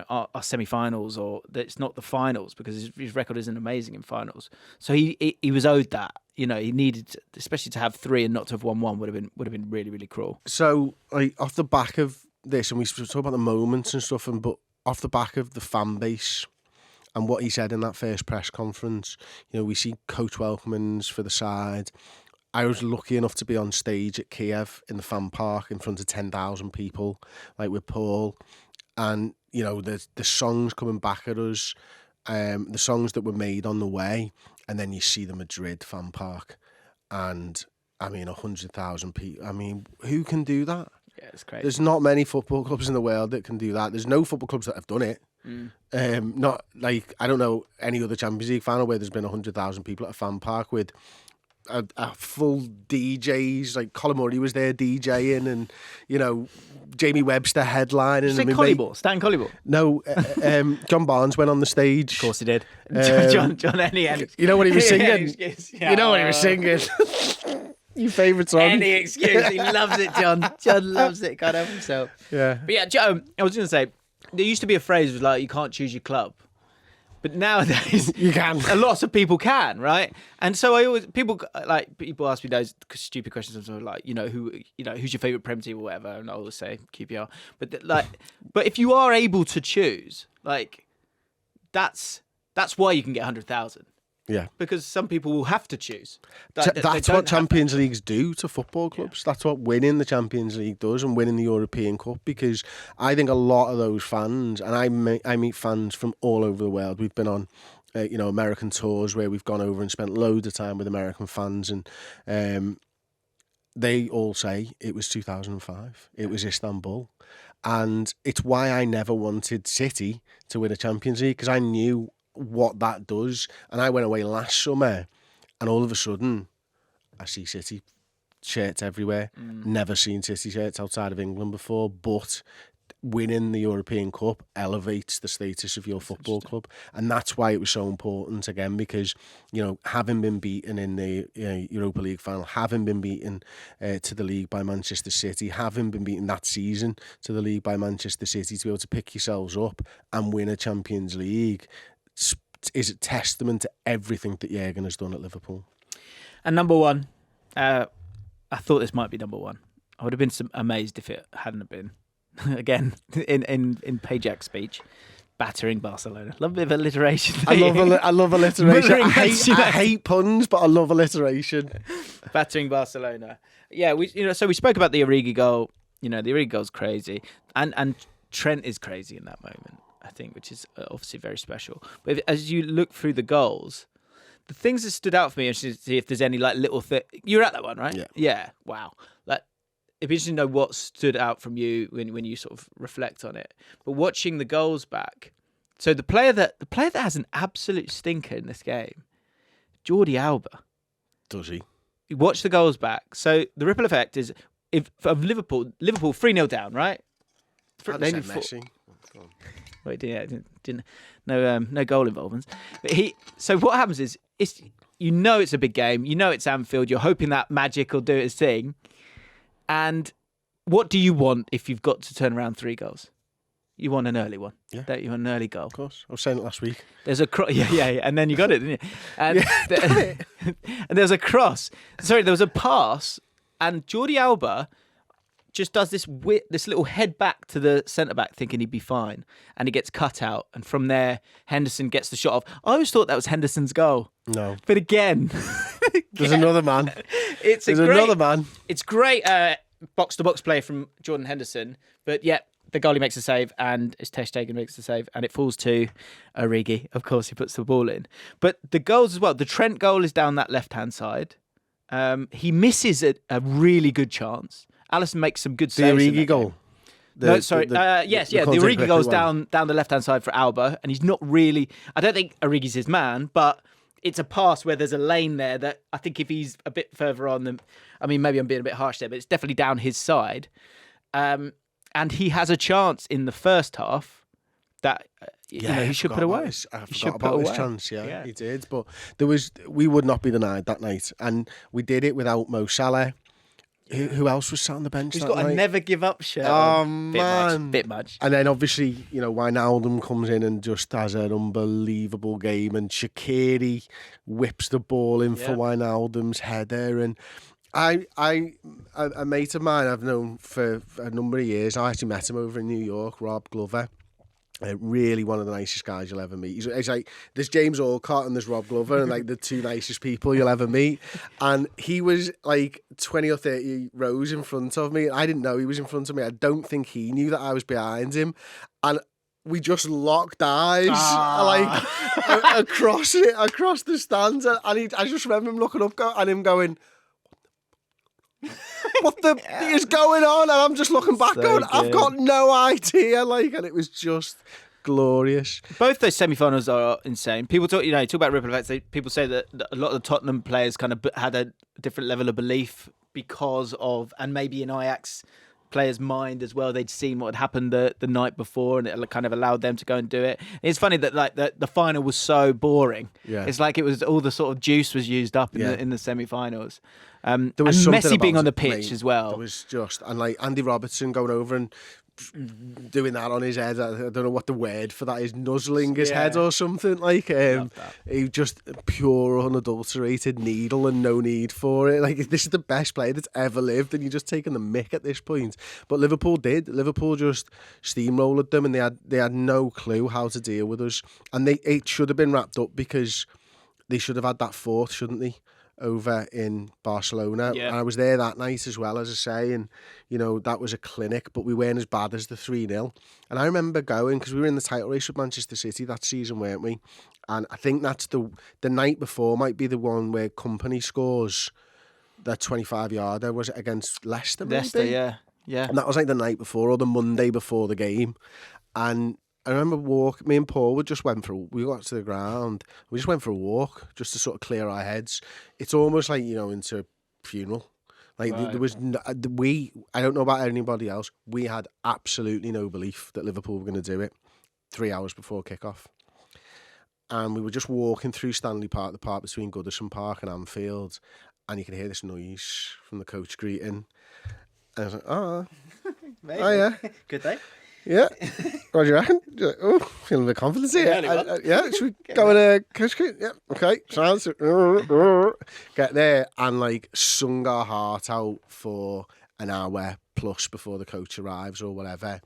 [SPEAKER 1] are semi-finals, or it's not the finals, because his record isn't amazing in finals. So he was owed that. He needed, especially to have 3 and not to have won 1 would have been really, really cruel.
[SPEAKER 2] So off the back of this, and we talk about the moments and stuff, but off the back of the fan base and what he said in that first press conference, we see coach welcomings for the side. I was lucky enough to be on stage at Kiev in the fan park in front of 10,000 people, like with Paul. And, the songs coming back at us, the songs that were made on the way. And then you see the Madrid fan park. And, 100,000 people. Who can do that?
[SPEAKER 1] Yeah, it's crazy.
[SPEAKER 2] There's not many football clubs in the world that can do that. There's no football clubs that have done it. Not like, I don't know any other Champions League final where there's been 100,000 people at a fan park with a full DJs. Like Colin Murray was there DJing, and Jamie Webster headlining.
[SPEAKER 1] Stan Collyball?
[SPEAKER 2] No, John Barnes went on the stage.
[SPEAKER 1] Of course he did. John any excuse.
[SPEAKER 2] You know what he was singing? You know what he was singing? Your favourite song?
[SPEAKER 1] Any excuse. He loves it, John. John loves it. Can't help himself.
[SPEAKER 2] Yeah.
[SPEAKER 1] But Joe, I was going to say, there used to be a phrase was like, you can't choose your club. But nowadays,
[SPEAKER 2] you can.
[SPEAKER 1] A lot of people can, right? And so people ask me those stupid questions of like, who's your favourite Prem team or whatever, and I always say QPR. But if you are able to choose, like, that's why you can get 100,000.
[SPEAKER 2] Yeah,
[SPEAKER 1] because some people will have to choose.
[SPEAKER 2] That's what Champions Leagues do to football clubs. Yeah. That's what winning the Champions League does, and winning the European Cup. Because I think a lot of those fans, and I meet fans from all over the world. We've been on, American tours where we've gone over and spent loads of time with American fans, and they all say it was 2005. It was Istanbul. And it's why I never wanted City to win a Champions League, because I knew what that does. And I went away last summer, and all of a sudden I see City shirts everywhere. Never seen City shirts outside of England before, but winning the European Cup elevates the status of your football club, and that's why it was so important again, because having been beaten in the Europa League final, having been beaten to the league by Manchester City, having been beaten that season to the league by Manchester City, to be able to pick yourselves up and win a Champions League is a testament to everything that Jurgen has done at Liverpool. And
[SPEAKER 1] number one, I thought this might be number one. I would have been amazed if it hadn't been. Again, in Pajac's speech, battering Barcelona. Love a bit of alliteration.
[SPEAKER 2] I love alliteration. I hate puns, but I love alliteration.
[SPEAKER 1] Battering Barcelona. Yeah, we spoke about the Origi goal. The Origi goal's crazy, and Trent is crazy in that moment, I think, which is obviously very special. But as you look through the goals, the things that stood out for me, and to see if there's any little thing. You were at that one, right? Yeah. Wow. It'd be interesting to know what stood out from you when you sort of reflect on it. But watching the goals back, so the player that has an absolute stinker in this game, Jordi Alba.
[SPEAKER 2] Does he?
[SPEAKER 1] You watch the goals back. So the ripple effect is of Liverpool 3-0 down, right?
[SPEAKER 2] They need Messi.
[SPEAKER 1] Wait, yeah, didn't no goal involvements. But so what happens is it's a big game. It's Anfield. You're hoping that magic will do its thing. And what do you want if you've got to turn around 3 goals? You want an early one.
[SPEAKER 2] Yeah.
[SPEAKER 1] Don't you want an early goal?
[SPEAKER 2] Of course. I was saying it last week.
[SPEAKER 1] There's a cross. Yeah. And then you got it, didn't you? And, and there's a cross. Sorry, there was a pass. And Jordi Alba just does this little head back to the centre-back thinking he'd be fine. And he gets cut out. And from there, Henderson gets the shot off. I always thought that was Henderson's goal.
[SPEAKER 2] No.
[SPEAKER 1] But again...
[SPEAKER 2] There's another man.
[SPEAKER 1] It's great box-to-box play from Jordan Henderson. But yeah, the goalie makes a save and it's Ter Stegen makes the save and it falls to Origi. Of course, he puts the ball in. But the goals as well. The Trent goal is down that left-hand side. He misses a really good chance. Alisson makes some good saves.
[SPEAKER 2] The Origi goal?
[SPEAKER 1] The Origi goes down the left-hand side for Alba, and he's not really... I don't think Origi's his man, but it's a pass where there's a lane there that I think if he's a bit further on them... I mean, maybe I'm being a bit harsh there, but it's definitely down his side. And he has a chance in the first half that he should put away.
[SPEAKER 2] I forgot about his chance, yeah, he did. But we would not be denied that night. And we did it without Mo Salah. Who else was sat on the bench
[SPEAKER 1] He's
[SPEAKER 2] that
[SPEAKER 1] got
[SPEAKER 2] night?
[SPEAKER 1] A never give up shirt.
[SPEAKER 2] Oh, man.
[SPEAKER 1] Bit much.
[SPEAKER 2] And then obviously, Wijnaldum comes in and just has an unbelievable game, and Shaqiri whips the ball in for Wijnaldum's header. And a mate of mine I've known for a number of years, I actually met him over in New York, Rob Glover. Really one of the nicest guys you'll ever meet. It's like there's James Allcott and there's Rob Glover, and like the 2 nicest people you'll ever meet. And he was like 20 or 30 rows in front of me. I didn't know he was in front of me. I don't think he knew that I was behind him. And we just locked eyes across the stands. And I just remember him looking up and him going, what the is going on? And I'm just looking back going, I've got no idea. And it was just glorious.
[SPEAKER 1] Both those semi-finals are insane. People talk about ripple effects. People say that a lot of the Tottenham players kind of had a different level of belief because of, and maybe in Ajax players' mind as well, they'd seen what had happened the night before, and it kind of allowed them to go and do it. It's funny that the final was so boring. Yeah. It's like it was all the sort of juice was used up in the semi-finals. There was and Messi being on the pitch as well.
[SPEAKER 2] It was just, and like Andy Robertson going over and doing that on his head. I don't know what the word for that is, nuzzling his head or something. He just pure unadulterated needle and no need for it. Like, this is the best player that's ever lived, and you're just taking the mick at this point. But Liverpool did. Liverpool just steamrolled them, and they had no clue how to deal with us. And it should have been wrapped up, because they should have had that fourth, shouldn't they? Over in Barcelona. And I was there that night as well, as I say, and that was a clinic, but we weren't as bad as the 3-0. And I remember going, because we were in the title race with Manchester City that season, weren't we? And I think that's the night before might be the one where Company scores that 25-yarder. Was it against Leicester?
[SPEAKER 1] Leicester,
[SPEAKER 2] maybe?
[SPEAKER 1] Yeah.
[SPEAKER 2] And that was like the night before or the Monday before the game. And I remember me and Paul we got to the ground, we just went for a walk just to sort of clear our heads. It's almost like, into a funeral. Like
[SPEAKER 1] Right.
[SPEAKER 2] there was I don't know about anybody else. We had absolutely no belief that Liverpool were going to do it 3 hours before kickoff. And we were just walking through Stanley Park, the park between Goodison Park and Anfield, and you can hear this noise from the coach greeting. And I was like, oh yeah.
[SPEAKER 1] Good day.
[SPEAKER 2] Yeah. What do you reckon? Oh, feeling a bit confident here. Yeah, should we go in a coach greet? Yeah, okay. Sounds. Get there and like sung our heart out for an hour plus before the coach arrives or whatever.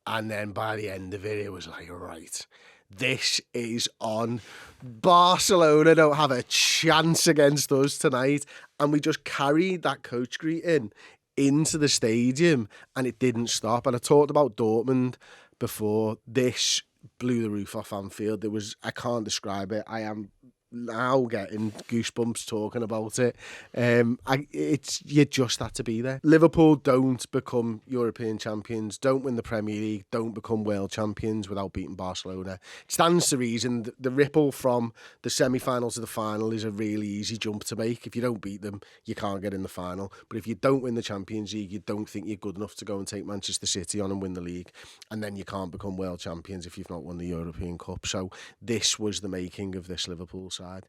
[SPEAKER 2] And then by the end of it was like, right, this is on. Barcelona don't have a chance against us tonight. And we just carried that coach greeting into the stadium and it didn't stop. And I talked about Dortmund before. This blew the roof off Anfield. I can't describe it. I am now getting goosebumps talking about it. You just had to be there. Liverpool don't become European champions, don't win the Premier League, don't become world champions without beating Barcelona. It stands to reason. The ripple from the semi-final to the final is a really easy jump to make. If you don't beat them, you can't get in the final. But if you don't win the Champions League, you don't think you're good enough to go and take Manchester City on and win the league. And then you can't become world champions if you've not won the European Cup. So this was the making of this Liverpool side.